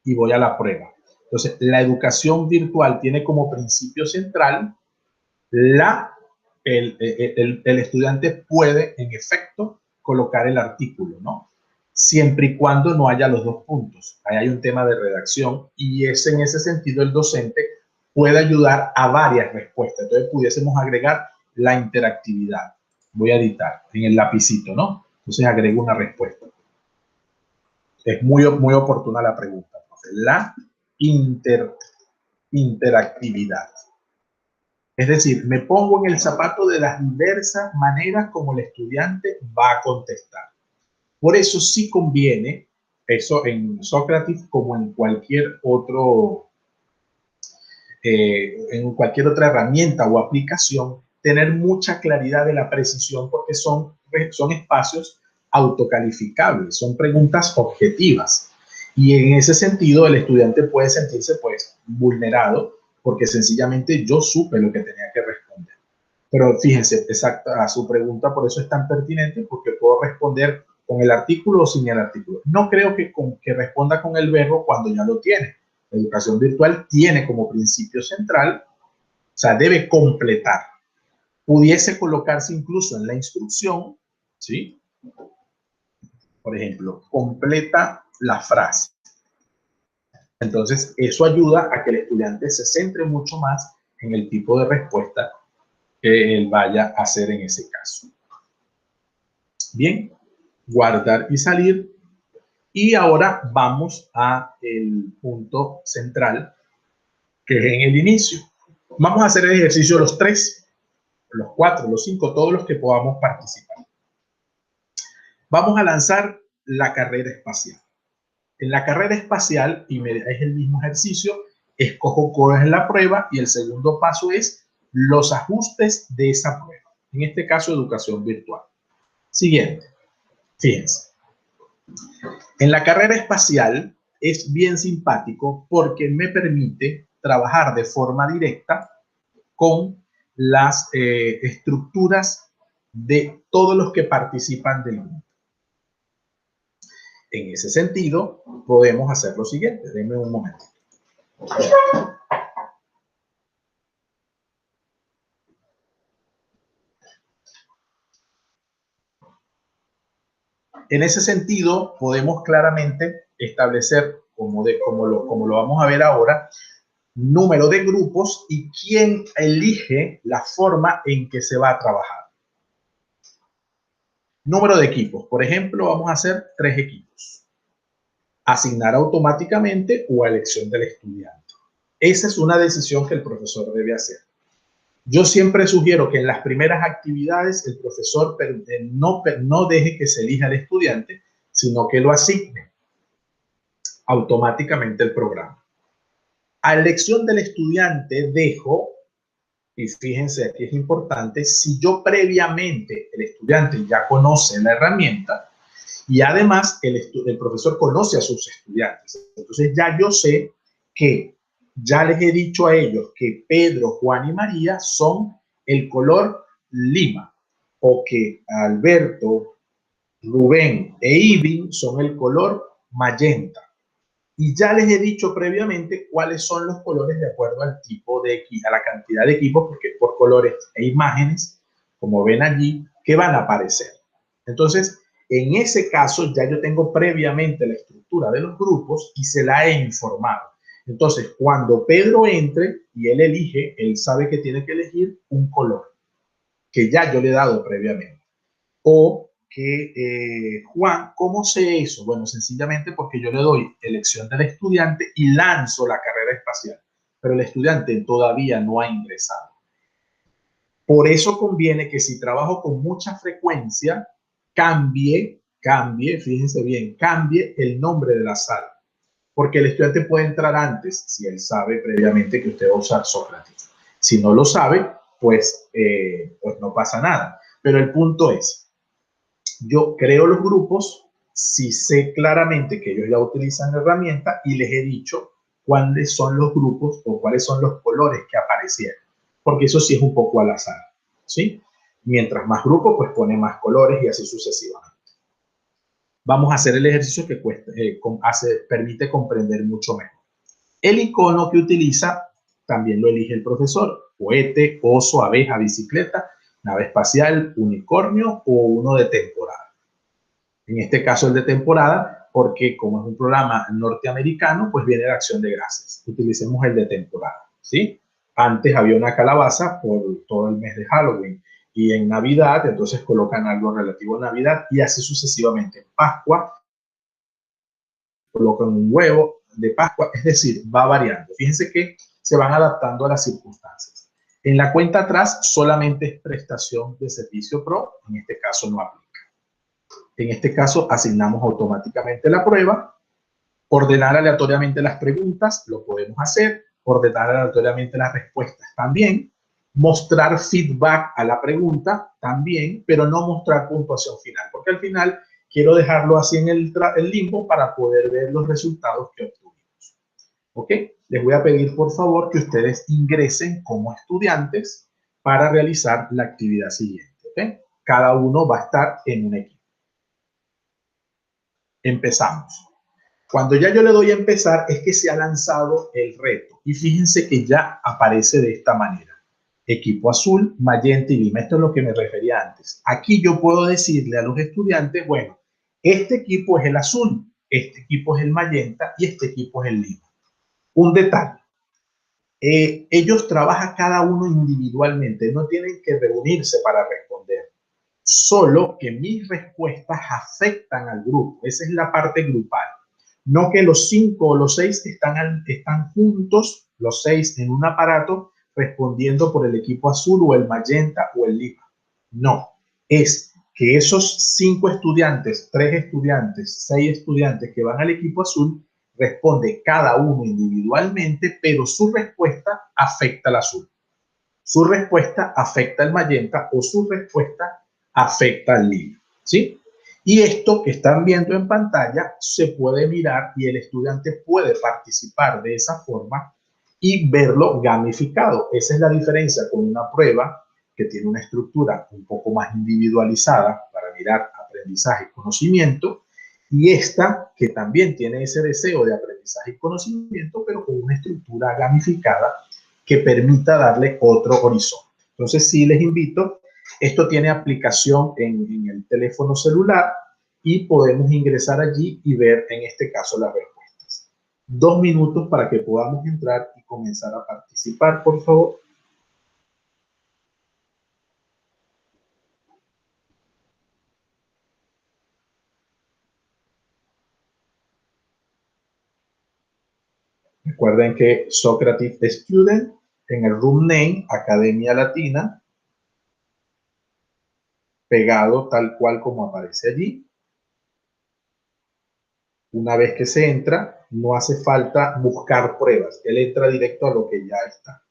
Y voy a la prueba. Entonces, la educación virtual tiene como principio central el estudiante puede, en efecto, colocar el artículo, ¿no? Siempre y cuando no haya los dos puntos. Ahí hay un tema de redacción y en ese sentido el docente puede ayudar a varias respuestas. Entonces pudiésemos agregar la interactividad. Voy a editar en el lapicito, ¿no? Entonces agrego una respuesta. Es muy oportuna la pregunta. Entonces, la interactividad. Es decir, me pongo en el zapato de las diversas maneras como el estudiante va a contestar. Por eso sí conviene, eso en Sócrates como en cualquier otro, en cualquier otra herramienta o aplicación, tener mucha claridad de la precisión porque son espacios autocalificables, son preguntas objetivas. Y en ese sentido el estudiante puede sentirse pues vulnerado porque sencillamente yo supe lo que tenía que responder. Pero fíjense, exacta a su pregunta, por eso es tan pertinente, porque puedo responder con el artículo o sin el artículo. No creo que responda con el verbo cuando ya lo tiene. La educación virtual tiene como principio central, o sea, debe completar. Pudiese colocarse incluso en la instrucción, ¿sí? Por ejemplo, completa la frase. Entonces, eso ayuda a que el estudiante se centre mucho más en el tipo de respuesta que él vaya a hacer en ese caso. Bien, guardar y salir. Y ahora vamos al punto central, que es en el inicio. Vamos a hacer el ejercicio los 3, los 4, los 5, todos los que podamos participar. Vamos a lanzar la carrera espacial. En la carrera espacial, y es el mismo ejercicio, escojo cuál es la prueba y el segundo paso es los ajustes de esa prueba. En este caso, educación virtual. Siguiente. Fíjense. En la carrera espacial es bien simpático porque me permite trabajar de forma directa con las estructuras de todos los que participan del grupo. En ese sentido, podemos hacer lo siguiente. Denme un momento. En ese sentido, podemos claramente establecer, como lo vamos a ver ahora, número de grupos y quién elige la forma en que se va a trabajar. Número de equipos. Por ejemplo, vamos a hacer 3 equipos. Asignar automáticamente o a elección del estudiante. Esa es una decisión que el profesor debe hacer. Yo siempre sugiero que en las primeras actividades el profesor no deje que se elija el estudiante, sino que lo asigne automáticamente el programa. A elección del estudiante dejo, y fíjense, aquí es importante, si yo previamente, el estudiante ya conoce la herramienta y además el profesor conoce a sus estudiantes. Entonces ya yo sé que Ya les he dicho a ellos que Pedro, Juan y María son el color lima, o que Alberto, Rubén e Ivin son el color magenta. Y ya les he dicho previamente cuáles son los colores de acuerdo al tipo de equipo, a la cantidad de equipos, porque es por colores e imágenes, como ven allí, que van a aparecer. Entonces, en ese caso, ya yo tengo previamente la estructura de los grupos y se la he informado. Entonces, cuando Pedro entre y él elige, él sabe que tiene que elegir un color que ya yo le he dado previamente. O que Juan, ¿cómo sé eso? Bueno, sencillamente porque yo le doy elección del estudiante y lanzo la carrera espacial, pero el estudiante todavía no ha ingresado. Por eso conviene que si trabajo con mucha frecuencia, cambie, fíjense bien, cambie el nombre de la sala, porque el estudiante puede entrar antes si él sabe previamente que usted va a usar Sócrates. Si no lo sabe, pues no pasa nada. Pero el punto es, yo creo los grupos si sé claramente que ellos ya utilizan la herramienta y les he dicho cuáles son los grupos o cuáles son los colores que aparecieron, porque eso sí es un poco al azar, ¿sí? Mientras más grupos, pues pone más colores y así sucesivamente. Vamos a hacer el ejercicio que permite comprender mucho mejor. El icono que utiliza también lo elige el profesor: cohete, oso, abeja, bicicleta, nave espacial, unicornio o uno de temporada. En este caso el de temporada, porque como es un programa norteamericano, pues viene de Acción de Gracias. Utilicemos el de temporada, ¿sí? Antes había una calabaza por todo el mes de Halloween y en Navidad, entonces colocan algo relativo a Navidad y así sucesivamente. En Pascua colocan un huevo de Pascua, es decir, va variando. Fíjense que se van adaptando a las circunstancias. En la cuenta atrás solamente es prestación de servicio pro, en este caso no aplica. En este caso, asignamos automáticamente la prueba, ordenar aleatoriamente las preguntas, lo podemos hacer, ordenar aleatoriamente las respuestas también, mostrar feedback a la pregunta también, pero no mostrar puntuación final, porque al final quiero dejarlo así en el limbo para poder ver los resultados que obtuvimos. ¿Ok? Les voy a pedir, por favor, que ustedes ingresen como estudiantes para realizar la actividad siguiente. ¿Ok? Cada uno va a estar en un equipo. Empezamos. Cuando ya yo le doy a empezar es que se ha lanzado el reto. Y fíjense que ya aparece de esta manera: equipo azul, magenta y lima. Esto es lo que me refería antes. Aquí yo puedo decirle a los estudiantes, bueno, este equipo es el azul, este equipo es el magenta y este equipo es el lima. Un detalle: ellos trabajan cada uno individualmente, no tienen que reunirse para responder. Solo que mis respuestas afectan al grupo. Esa es la parte grupal. No que los 5 o los 6 están juntos, los 6 en un aparato, respondiendo por el equipo azul o el magenta o el lima. No, es que esos 5 estudiantes, 3 estudiantes, 6 estudiantes que van al equipo azul, responde cada uno individualmente, pero su respuesta afecta al azul. Su respuesta afecta al magenta o su respuesta afecta al lila, ¿sí? Y esto que están viendo en pantalla se puede mirar y el estudiante puede participar de esa forma y verlo gamificado. Esa es la diferencia con una prueba que tiene una estructura un poco más individualizada para mirar aprendizaje y conocimiento, y esta que también tiene ese deseo de aprendizaje y conocimiento, pero con una estructura gamificada que permita darle otro horizonte. Entonces, sí les invito, esto tiene aplicación en el teléfono celular y podemos ingresar allí y ver en este caso las respuestas. 2 minutos para que podamos entrar y comenzar a participar, por favor. Recuerden que Socrative Student, en el room name, Academia Latina, pegado tal cual como aparece allí. Una vez que se entra, no hace falta buscar pruebas. Él entra directo a lo que ya está.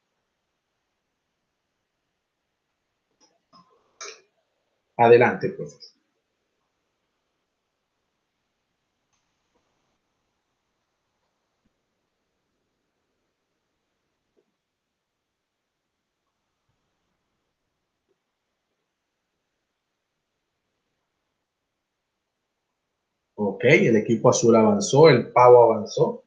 Adelante, profesor. Ok, el equipo azul avanzó, el pavo avanzó.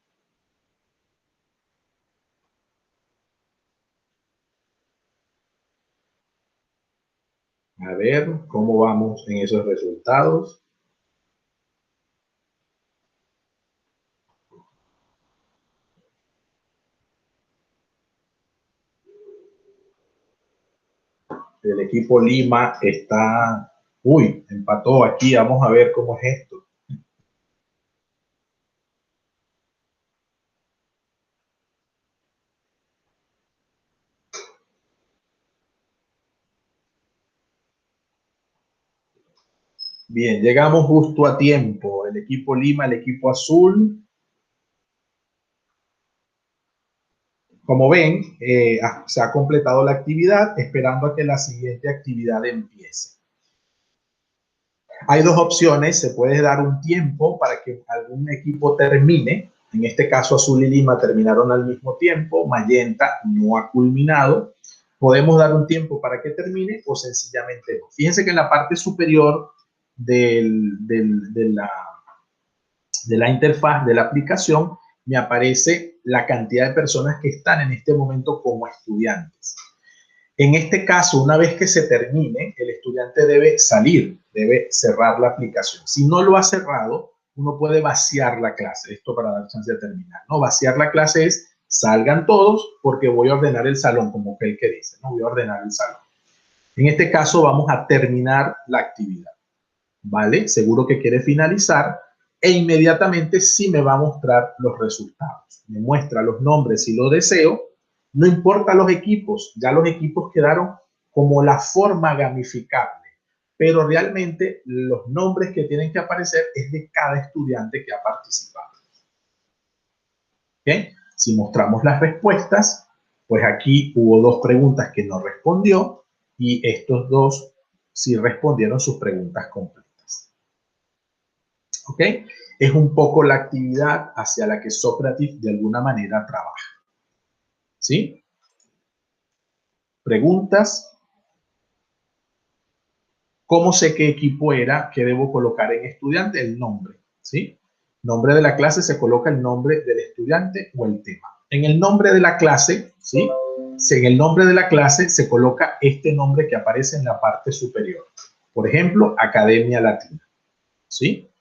A ver cómo vamos en esos resultados. El equipo Lima está... Uy, empató aquí. Vamos a ver cómo es esto. Bien, llegamos justo a tiempo. El equipo Lima, el equipo azul. Como ven, se ha completado la actividad, esperando a que la siguiente actividad empiece. Hay dos opciones, se puede dar un tiempo para que algún equipo termine. En este caso, Azul y Lima terminaron al mismo tiempo, Magenta no ha culminado. Podemos dar un tiempo para que termine o sencillamente no. Fíjense que en la parte superior de la interfaz de la aplicación me aparece la cantidad de personas que están en este momento como estudiantes. En este caso, una vez que se termine, el estudiante debe salir, debe cerrar la aplicación. Si no lo ha cerrado, uno puede vaciar la clase. Esto para dar chance de terminar, ¿no? Vaciar la clase es salgan todos porque voy a ordenar el salón, como aquel que dice, ¿no? Voy a ordenar el salón. En este caso, vamos a terminar la actividad, ¿vale? Seguro que quiere finalizar e inmediatamente sí me va a mostrar los resultados. Me muestra los nombres si lo deseo. No importa los equipos, ya los equipos quedaron como la forma gamificable, pero realmente los nombres que tienen que aparecer es de cada estudiante que ha participado. ¿Okay? Si mostramos las respuestas, pues aquí hubo dos preguntas que no respondió y estos dos sí respondieron sus preguntas completas. ¿Ok? Es un poco la actividad hacia la que Sócrates de alguna manera trabaja. ¿Sí? Preguntas. ¿Cómo sé qué equipo era? ¿Qué debo colocar en estudiante? El nombre. ¿Sí? Nombre de la clase se coloca el nombre del estudiante o el tema. En el nombre de la clase, ¿sí? En el nombre de la clase se coloca este nombre que aparece en la parte superior. Por ejemplo, Academia Latina. ¿Sí?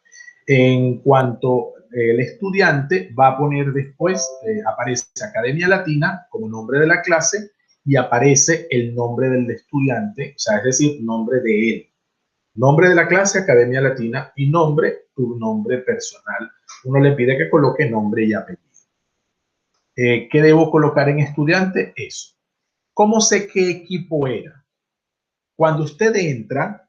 En cuanto el estudiante va a poner después, aparece Academia Latina como nombre de la clase y aparece el nombre del estudiante, o sea, es decir, nombre de él. Nombre de la clase, Academia Latina, y nombre, tu nombre personal. Uno le pide que coloque nombre y apellido. ¿Qué debo colocar en estudiante? Eso. ¿Cómo sé qué equipo era? Cuando usted entra,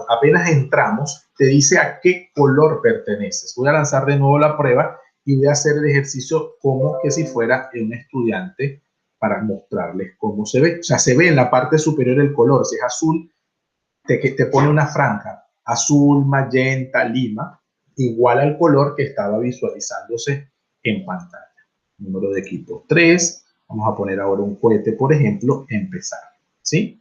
apenas entramos, te dice a qué color perteneces. Voy a lanzar de nuevo la prueba y voy a hacer el ejercicio como que si fuera un estudiante para mostrarles cómo se ve. O sea, se ve en la parte superior el color. Si es azul, te pone una franja. Azul, magenta, lima, igual al color que estaba visualizándose en pantalla. Número de equipos 3. Vamos a poner ahora un cohete, por ejemplo, empezar. ¿Sí?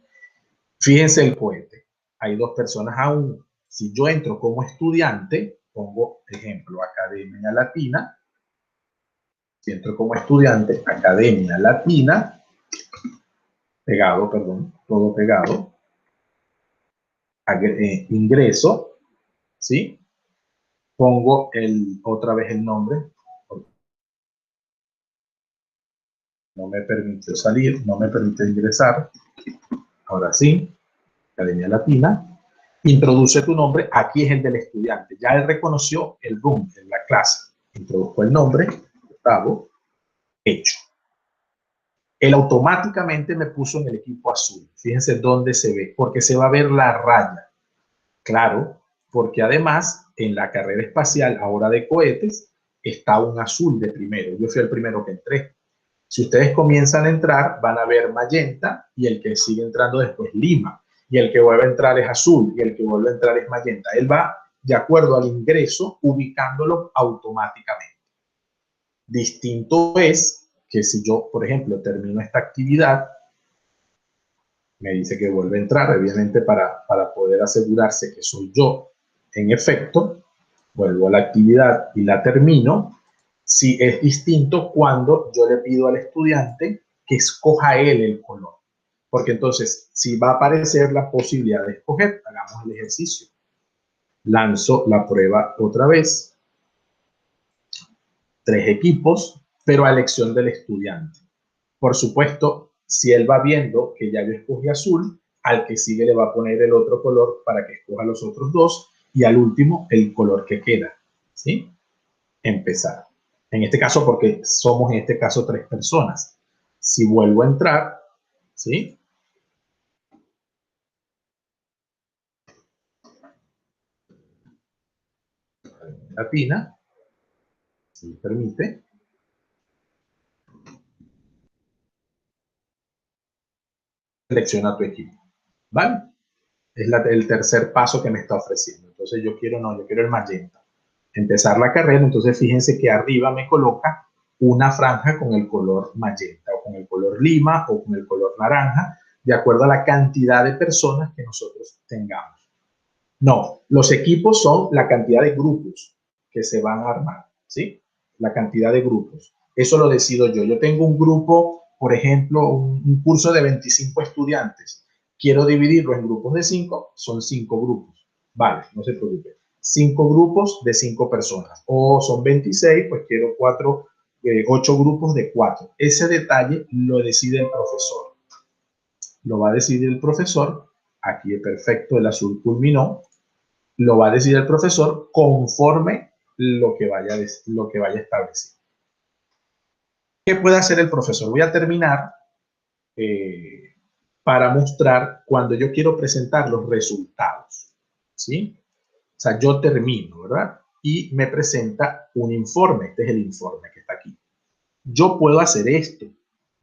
Fíjense el cohete. Hay dos personas aún. Si yo entro como estudiante, pongo ejemplo, Academia Latina. Si entro como estudiante, Academia Latina, pegado, perdón, todo pegado. Ingreso, ¿sí? Pongo otra vez el nombre. No me permitió salir, no me permite ingresar. Ahora sí, Academia Latina. Introduce tu nombre, aquí es el del estudiante. Ya él reconoció el room en la clase. Introdujo el nombre, Gustavo, hecho. Él automáticamente me puso en el equipo azul. Fíjense dónde se ve, porque se va a ver la raya. Claro, porque además en la carrera espacial, ahora de cohetes, está un azul de primero. Yo fui el primero que entré. Si ustedes comienzan a entrar, van a ver magenta y el que sigue entrando después lima. Y el que vuelve a entrar es azul y el que vuelve a entrar es magenta. Él va de acuerdo al ingreso ubicándolo automáticamente. Distinto es que si yo, por ejemplo, termino esta actividad, me dice que vuelve a entrar, obviamente para poder asegurarse que soy yo En efecto, vuelvo a la actividad y la termino. Si es distinto cuando yo le pido al estudiante que escoja él el color. Porque entonces, si va a aparecer la posibilidad de escoger, hagamos el ejercicio. Lanzo la prueba otra vez. 3 equipos, pero a elección del estudiante. Por supuesto, si él va viendo que ya yo escogí azul, al que sigue le va a poner el otro color para que escoja los otros 2 y al último el color que queda. ¿Sí? Empezar. En este caso, porque somos en este caso 3 personas. Si vuelvo a entrar, ¿sí? Latina, si me permite. Selecciona tu equipo. ¿Vale? Es el tercer paso que me está ofreciendo. Entonces yo quiero el magenta. Empezar la carrera, entonces fíjense que arriba me coloca una franja con el color magenta o con el color lima o con el color naranja, de acuerdo a la cantidad de personas que nosotros tengamos. No, los equipos son la cantidad de grupos que se van a armar, ¿sí? La cantidad de grupos. Eso lo decido yo. Yo tengo un grupo, por ejemplo, un curso de 25 estudiantes. Quiero dividirlo en grupos de 5, son 5 grupos. Vale, no se preocupe. 5 grupos de 5 personas. O son 26, pues quiero 8 grupos de 4. Ese detalle lo decide el profesor. Lo va a decidir el profesor. Aquí es perfecto, el azul culminó. Lo va a decidir el profesor conforme lo que vaya a establecer. ¿Qué puede hacer el profesor? Voy a terminar para mostrar cuando yo quiero presentar los resultados, ¿sí? O sea, yo termino, ¿verdad? Y me presenta un informe. Este es el informe que está aquí. Yo puedo hacer esto,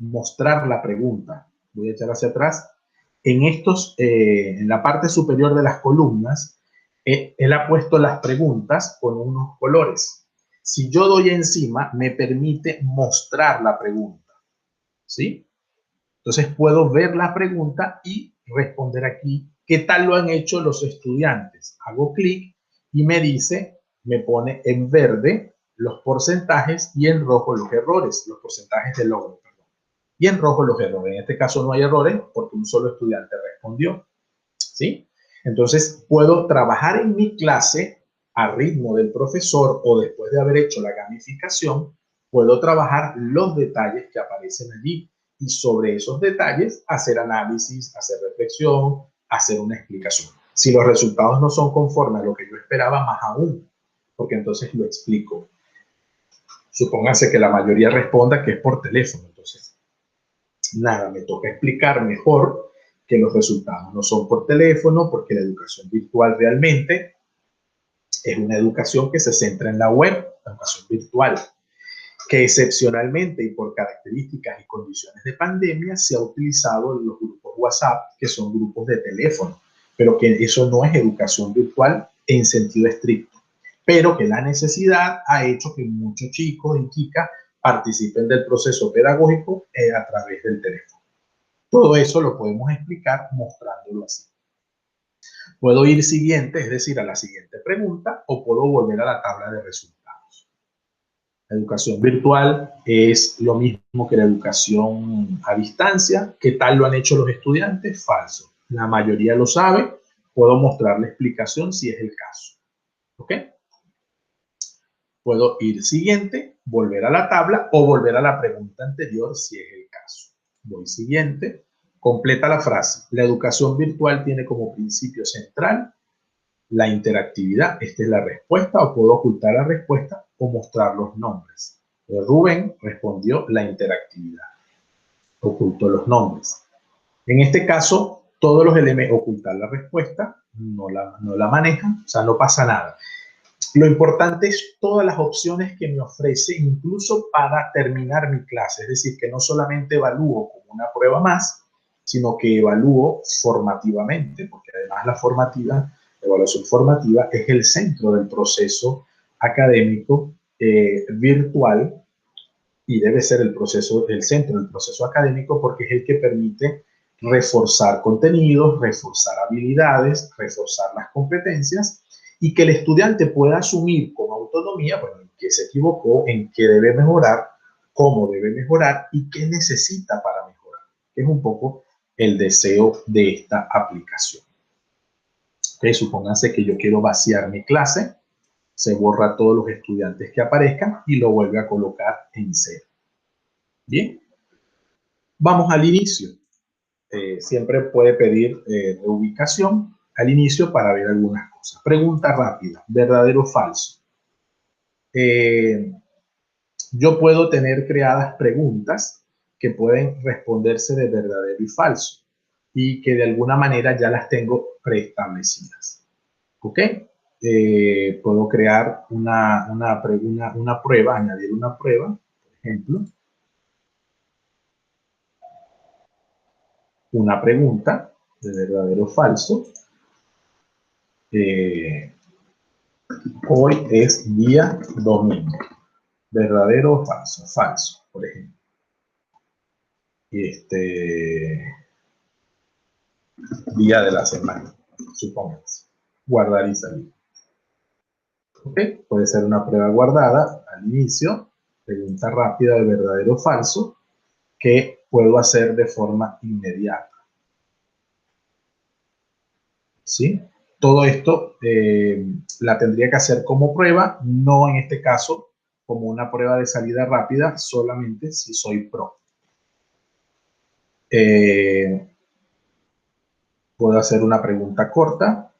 mostrar la pregunta. Voy a echar hacia atrás. En la parte superior de las columnas, él ha puesto las preguntas con unos colores. Si yo doy encima, me permite mostrar la pregunta, ¿sí? Entonces puedo ver la pregunta y responder aquí qué tal lo han hecho los estudiantes. Hago clic y me pone en verde los porcentajes y en rojo los errores, los porcentajes de logro, perdón. Y en rojo los errores. En este caso no hay errores porque un solo estudiante respondió, ¿sí? Entonces puedo trabajar en mi clase a ritmo del profesor o después de haber hecho la gamificación, puedo trabajar los detalles que aparecen allí y sobre esos detalles hacer análisis, hacer reflexión, hacer una explicación. Si los resultados no son conformes a lo que yo esperaba, más aún, porque entonces lo explico. Supóngase que la mayoría responda que es por teléfono, entonces nada, me toca explicar mejor que los resultados no son por teléfono, porque la educación virtual realmente es una educación que se centra en la web, la educación virtual, que excepcionalmente y por características y condiciones de pandemia se ha utilizado en los grupos WhatsApp, que son grupos de teléfono, pero que eso no es educación virtual en sentido estricto, pero que la necesidad ha hecho que muchos chicos y chicas participen del proceso pedagógico a través del teléfono. Todo eso lo podemos explicar mostrándolo así. Puedo ir siguiente, es decir, a la siguiente pregunta, o puedo volver a la tabla de resultados. La educación virtual es lo mismo que la educación a distancia. ¿Qué tal lo han hecho los estudiantes? Falso. La mayoría lo sabe. Puedo mostrar la explicación si es el caso. ¿Ok? Puedo ir siguiente, volver a la tabla o volver a la pregunta anterior si es el caso. Voy siguiente. Completa la frase. La educación virtual tiene como principio central la interactividad. Esta es la respuesta, o puedo ocultar la respuesta o mostrar los nombres. Rubén respondió la interactividad. Ocultó los nombres. En este caso, todos los elementos, ocultar la respuesta, no la manejan, o sea, no pasa nada. Lo importante es todas las opciones que me ofrece, incluso para terminar mi clase. Es decir, que no solamente evalúo como una prueba más, sino que evalúo formativamente, porque además la evaluación formativa es el centro del proceso académico virtual y debe ser el centro del proceso académico porque es el que permite reforzar contenidos, reforzar habilidades, reforzar las competencias y que el estudiante pueda asumir con autonomía, bueno, en qué se equivocó, en qué debe mejorar, cómo debe mejorar y qué necesita para mejorar, que es un poco el deseo de esta aplicación. Okay, supónganse que yo quiero vaciar mi clase, se borra a todos los estudiantes que aparezcan y lo vuelve a colocar en cero. Bien, vamos al inicio. Siempre puede pedir reubicación al inicio para ver algunas cosas. Pregunta rápida, ¿verdadero o falso? Yo puedo tener creadas preguntas que pueden responderse de verdadero y falso y que de alguna manera ya las tengo preestablecidas. ¿Ok? Puedo crear una prueba, añadir una prueba, por ejemplo, una pregunta de verdadero o falso. Hoy es día domingo. ¿Verdadero o falso? Falso, por ejemplo. Día de la semana, supongamos. Guardar y salir. ¿Ok? Puede ser una prueba guardada al inicio, pregunta rápida de verdadero o falso, que puedo hacer de forma inmediata. ¿Sí? Todo esto la tendría que hacer como prueba, no en este caso como una prueba de salida rápida, solamente si soy pro. Puedo hacer una pregunta corta,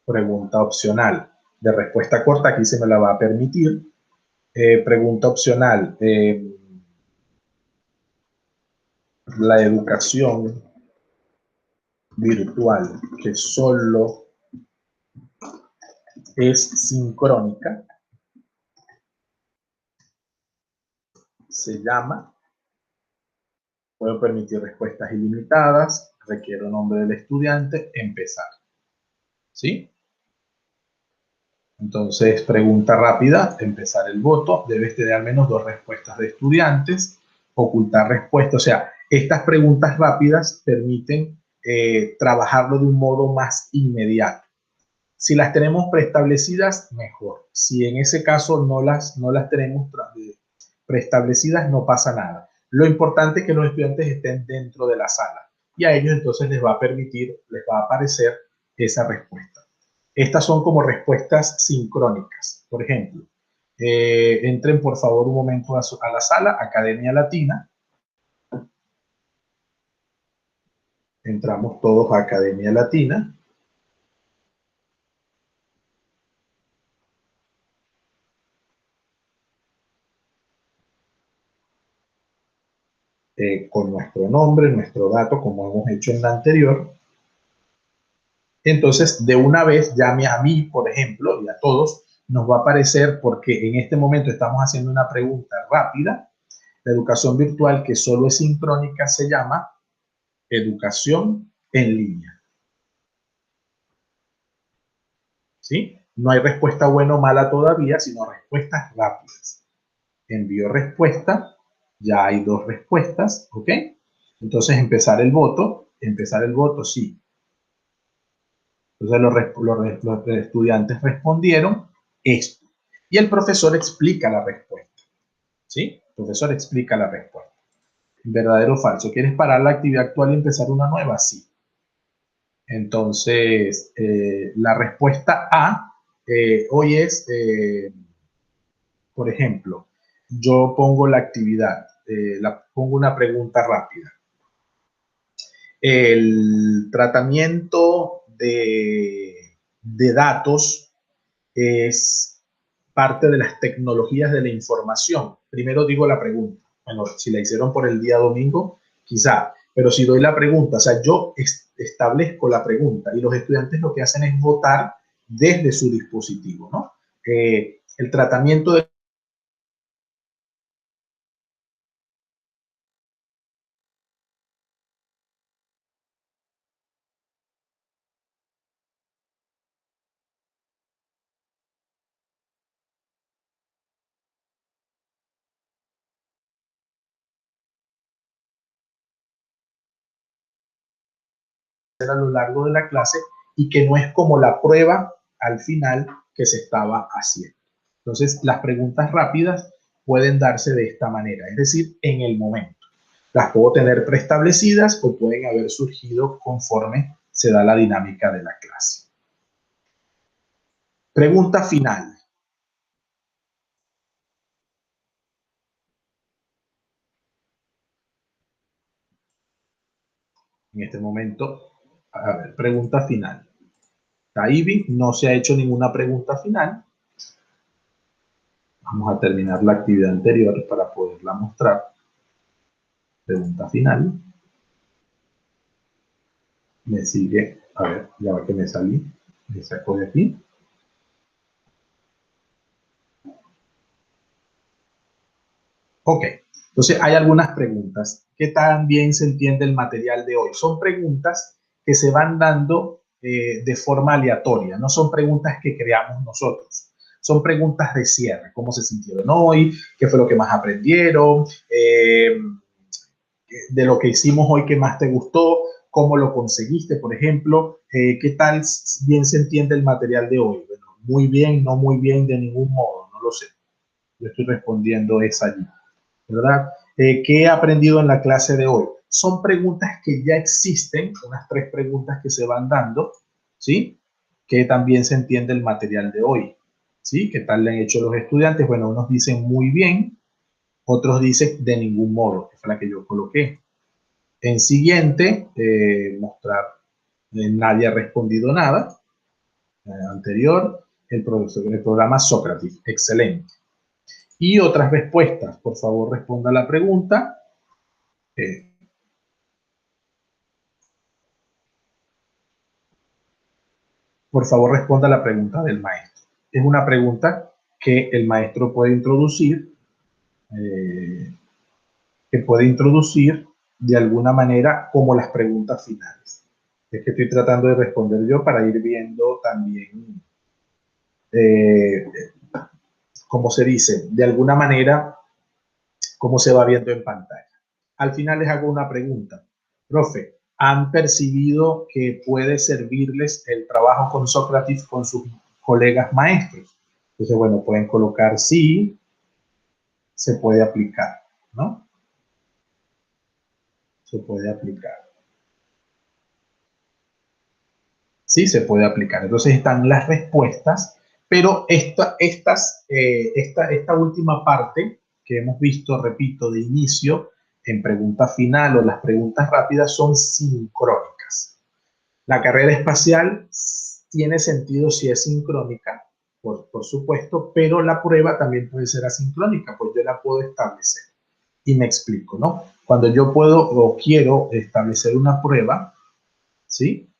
pregunta opcional de respuesta corta, aquí se me la va a permitir. Pregunta opcional, la educación virtual que solo es sincrónica se llama. Puedo permitir respuestas ilimitadas, requiero nombre del estudiante, empezar. ¿Sí? Entonces, pregunta rápida, empezar el voto, debes tener al menos 2 respuestas de estudiantes, ocultar respuestas, o sea, estas preguntas rápidas permiten trabajarlo de un modo más inmediato. Si las tenemos preestablecidas, mejor. Si en ese caso no las tenemos preestablecidas, no pasa nada. Lo importante es que los estudiantes estén dentro de la sala y a ellos entonces les va a permitir, les va a aparecer esa respuesta. Estas son como respuestas sincrónicas. Por ejemplo, entren por favor un momento a la sala, Academia Latina. Entramos todos a Academia Latina. Con nuestro nombre, nuestro dato, como hemos hecho en la anterior. Entonces, de una vez, llame a mí, por ejemplo, y a todos, nos va a aparecer, porque en este momento estamos haciendo una pregunta rápida. La educación virtual, que solo es sincrónica, se llama educación en línea. ¿Sí? No hay respuesta buena o mala todavía, sino respuestas rápidas. Envío respuesta, ya hay 2 respuestas, ¿ok? Entonces, empezar el voto, sí. Entonces los estudiantes respondieron esto. Y el profesor explica la respuesta. ¿Sí? El profesor explica la respuesta. ¿Verdadero o falso? ¿Quieres parar la actividad actual y empezar una nueva? Sí. Entonces, la respuesta A hoy es, por ejemplo, yo pongo la actividad, pongo una pregunta rápida. El tratamiento de datos es parte de las tecnologías de la información. Primero digo la pregunta. Bueno, si la hicieron por el día domingo, quizá, pero si doy la pregunta, o sea, yo establezco la pregunta y los estudiantes lo que hacen es votar desde su dispositivo, ¿no? El tratamiento de a lo largo de la clase y que no es como la prueba al final que se estaba haciendo. Entonces, las preguntas rápidas pueden darse de esta manera, es decir, en el momento. Las puedo tener preestablecidas o pueden haber surgido conforme se da la dinámica de la clase. Pregunta final. En este momento, a ver, pregunta final. Ivy no se ha hecho ninguna pregunta final. Vamos a terminar la actividad anterior para poderla mostrar. Pregunta final. Me sigue, a ver, ya va que me salí. Me saco de aquí. Ok, entonces hay algunas preguntas. ¿Qué tan bien se entiende el material de hoy? Son preguntas que se van dando de forma aleatoria, no son preguntas que creamos nosotros. Son preguntas de cierre, cómo se sintieron hoy, qué fue lo que más aprendieron, de lo que hicimos hoy, qué más te gustó, cómo lo conseguiste, por ejemplo, qué tal bien se entiende el material de hoy. Bueno, muy bien, no muy bien, de ningún modo, no lo sé. Yo estoy respondiendo esa allí, ¿verdad? ¿Qué he aprendido en la clase de hoy? Son preguntas que ya existen, unas 3 preguntas que se van dando, ¿sí? Que también se entiende el material de hoy, ¿sí? ¿Qué tal le han hecho los estudiantes? Bueno, unos dicen muy bien, otros dicen de ningún modo, que fue la que yo coloqué. En siguiente, mostrar, nadie ha respondido nada. Anterior, el programa Sócrates, excelente. Y otras respuestas, por favor responda a la pregunta. Por favor responda a la pregunta del maestro. Es una pregunta que el maestro puede introducir, de alguna manera como las preguntas finales. Es que estoy tratando de responder yo para ir viendo también, como se dice, de alguna manera, cómo se va viendo en pantalla. Al final les hago una pregunta. Profe, ¿han percibido que puede servirles el trabajo con Sócrates con sus colegas maestros? Entonces, bueno, pueden colocar sí, se puede aplicar, ¿no? Se puede aplicar. Sí, se puede aplicar. Entonces están las respuestas, pero esta última parte que hemos visto, repito, de inicio, en pregunta final o las preguntas rápidas son sincrónicas. La carrera espacial tiene sentido si es sincrónica, por supuesto, pero la prueba también puede ser asincrónica, pues yo la puedo establecer. Y me explico, ¿no? Cuando yo puedo o quiero establecer una prueba, ¿sí?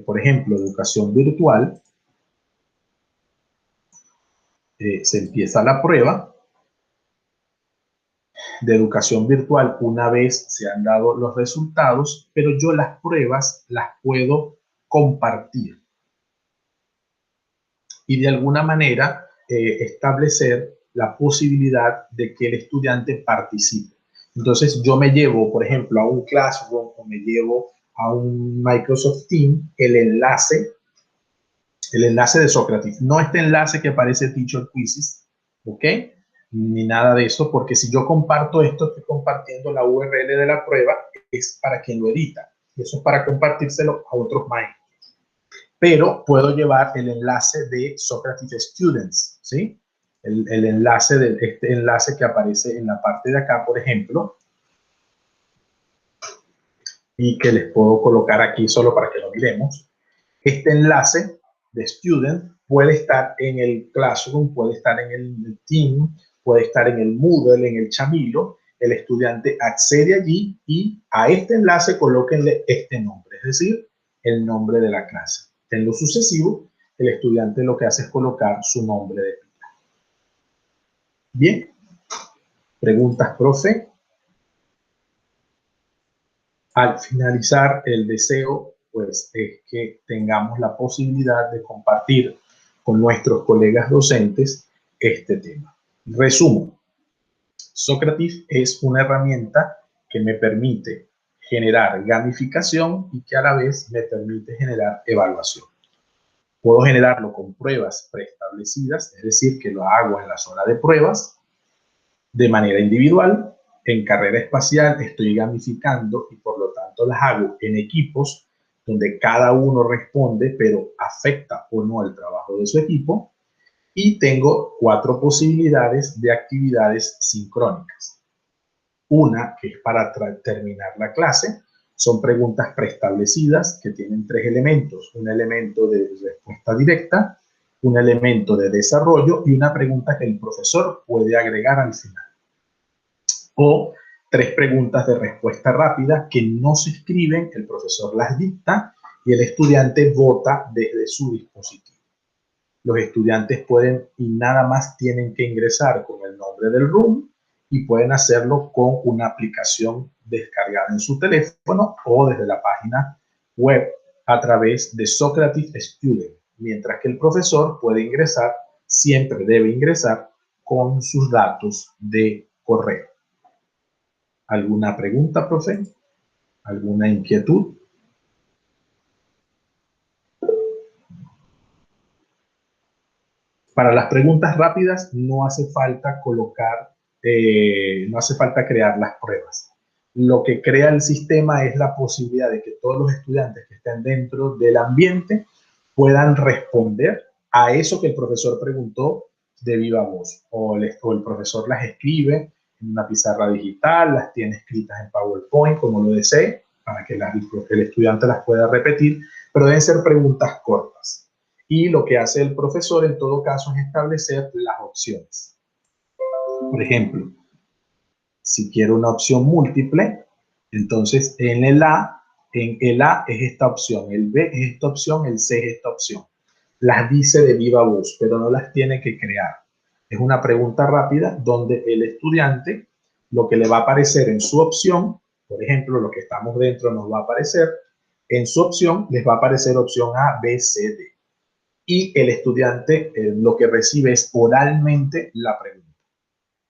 Por ejemplo, educación virtual, se empieza la prueba de educación virtual una vez se han dado los resultados, pero yo las pruebas las puedo compartir y de alguna manera establecer la posibilidad de que el estudiante participe. Entonces yo me llevo, por ejemplo, a un Classroom o me llevo a un Microsoft Teams el enlace de Sócrates, no este enlace que aparece Teacher Quizzes, ¿ok? Ni nada de eso, porque si yo comparto esto, estoy compartiendo la URL de la prueba, es para quien lo edita, y eso es para compartírselo a otros maestros. Pero puedo llevar el enlace de Sócrates Students, ¿sí? El enlace de este enlace que aparece en la parte de acá, por ejemplo, y que les puedo colocar aquí solo para que lo miremos. Este enlace de Student puede estar en el Classroom, puede estar en el Team, puede estar en el Moodle, en el Chamilo. El estudiante accede allí y a este enlace colóquenle este nombre, es decir, el nombre de la clase. En lo sucesivo, el estudiante lo que hace es colocar su nombre de pila. Bien. Preguntas, profe. Al finalizar, el deseo pues es que tengamos la posibilidad de compartir con nuestros colegas docentes este tema. Resumo, Sócrates es una herramienta que me permite generar gamificación y que a la vez me permite generar evaluación. Puedo generarlo con pruebas preestablecidas, es decir, que lo hago en la zona de pruebas de manera individual. En carrera espacial estoy gamificando y por lo tanto las hago en equipos donde cada uno responde, pero afecta o no el trabajo de su equipo. Y tengo 4 posibilidades de actividades sincrónicas. Una que es para terminar la clase, son preguntas preestablecidas que tienen 3 elementos: un elemento de respuesta directa, un elemento de desarrollo y una pregunta que el profesor puede agregar al final. O 3 preguntas de respuesta rápida que no se escriben, el profesor las dicta y el estudiante vota desde su dispositivo. Los estudiantes pueden y nada más tienen que ingresar con el nombre del room y pueden hacerlo con una aplicación descargada en su teléfono o desde la página web a través de Socrative Student, mientras que el profesor puede ingresar, siempre debe ingresar con sus datos de correo. ¿Alguna pregunta, profe? ¿Alguna inquietud? Para las preguntas rápidas no hace falta colocar, no hace falta crear las pruebas. Lo que crea el sistema es la posibilidad de que todos los estudiantes que estén dentro del ambiente puedan responder a eso que el profesor preguntó de viva voz. O el profesor las escribe en una pizarra digital, las tiene escritas en PowerPoint, como lo desee, para que el estudiante las pueda repetir, pero deben ser preguntas cortas. Y lo que hace el profesor en todo caso es establecer las opciones. Por ejemplo, si quiero una opción múltiple, entonces en el A es esta opción, el B es esta opción, el C es esta opción. Las dice de viva voz, pero no las tiene que crear. Es una pregunta rápida donde el estudiante, lo que le va a aparecer en su opción, por ejemplo, lo que estamos dentro nos va a aparecer, en su opción les va a aparecer opción A, B, C, D. Y el estudiante lo que recibe es oralmente la pregunta.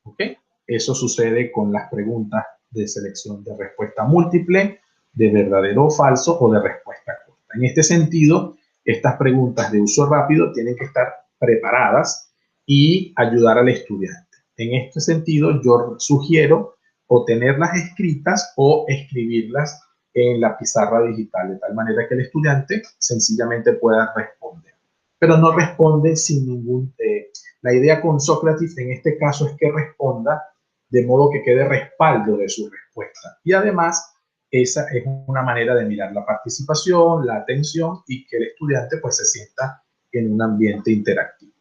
¿Ok? Eso sucede con las preguntas de selección de respuesta múltiple, de verdadero o falso o de respuesta corta. En este sentido, estas preguntas de uso rápido tienen que estar preparadas y ayudar al estudiante. En este sentido, yo sugiero o tenerlas escritas o escribirlas en la pizarra digital, de tal manera que el estudiante sencillamente pueda responder. Pero no responde sin ningún... la idea con Sócrates en este caso es que responda de modo que quede respaldo de su respuesta. Y además, esa es una manera de mirar la participación, la atención y que el estudiante pues se sienta en un ambiente interactivo.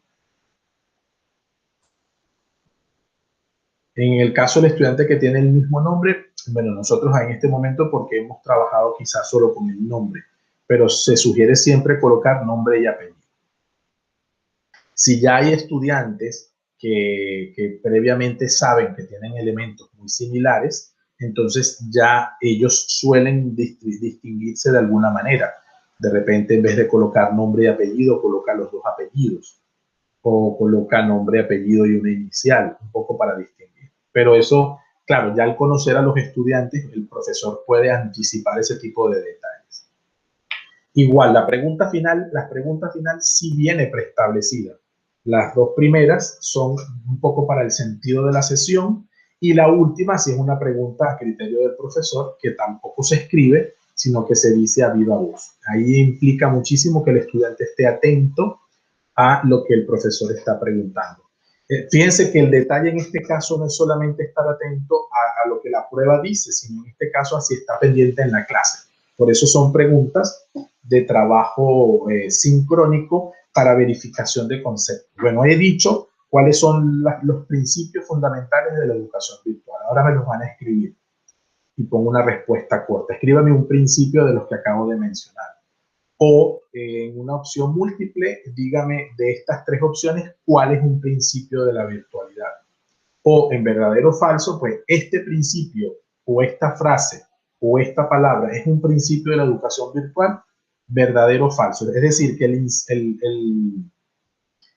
En el caso del estudiante que tiene el mismo nombre, bueno, nosotros en este momento, porque hemos trabajado quizás solo con el nombre, pero se sugiere siempre colocar nombre y apellido. Si ya hay estudiantes que previamente saben que tienen elementos muy similares, entonces ya ellos suelen distinguirse de alguna manera. De repente, en vez de colocar nombre y apellido, coloca los 2 apellidos. O coloca nombre, apellido y una inicial, un poco para distinguir. Pero eso, claro, ya al conocer a los estudiantes, el profesor puede anticipar ese tipo de detalles. Igual, la pregunta final sí viene preestablecida. Las 2 primeras son un poco para el sentido de la sesión y la última sí es una pregunta a criterio del profesor que tampoco se escribe, sino que se dice a viva voz. Ahí implica muchísimo que el estudiante esté atento a lo que el profesor está preguntando. Fíjense que el detalle en este caso no es solamente estar atento a lo que la prueba dice, sino en este caso así está pendiente en la clase. Por eso son preguntas de trabajo sincrónico para verificación de conceptos. Bueno, he dicho cuáles son los principios fundamentales de la educación virtual. Ahora me los van a escribir y pongo una respuesta corta. Escríbame un principio de los que acabo de mencionar. O en una opción múltiple, dígame de estas 3 opciones cuál es un principio de la virtualidad. O en verdadero o falso, pues este principio o esta frase o esta palabra es un principio de la educación virtual, verdadero o falso. Es decir, que el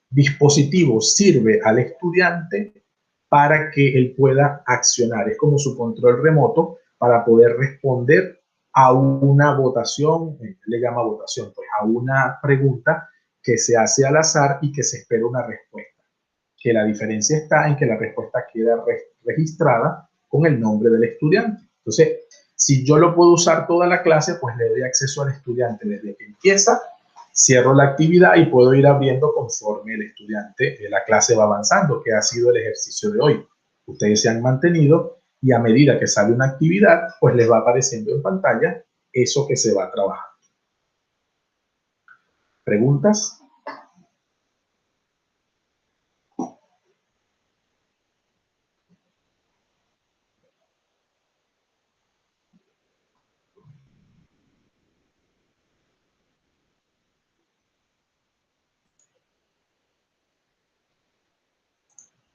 dispositivo sirve al estudiante para que él pueda accionar. Es como su control remoto para poder responder a una votación, le llama votación, pues a una pregunta que se hace al azar y que se espera una respuesta. Que la diferencia está en que la respuesta queda registrada con el nombre del estudiante. Entonces, si yo lo puedo usar toda la clase, pues le doy acceso al estudiante desde que empieza, cierro la actividad y puedo ir abriendo conforme el estudiante de la clase va avanzando, que ha sido el ejercicio de hoy. Ustedes se han mantenido y a medida que sale una actividad, pues les va apareciendo en pantalla eso que se va a trabajar. ¿Preguntas?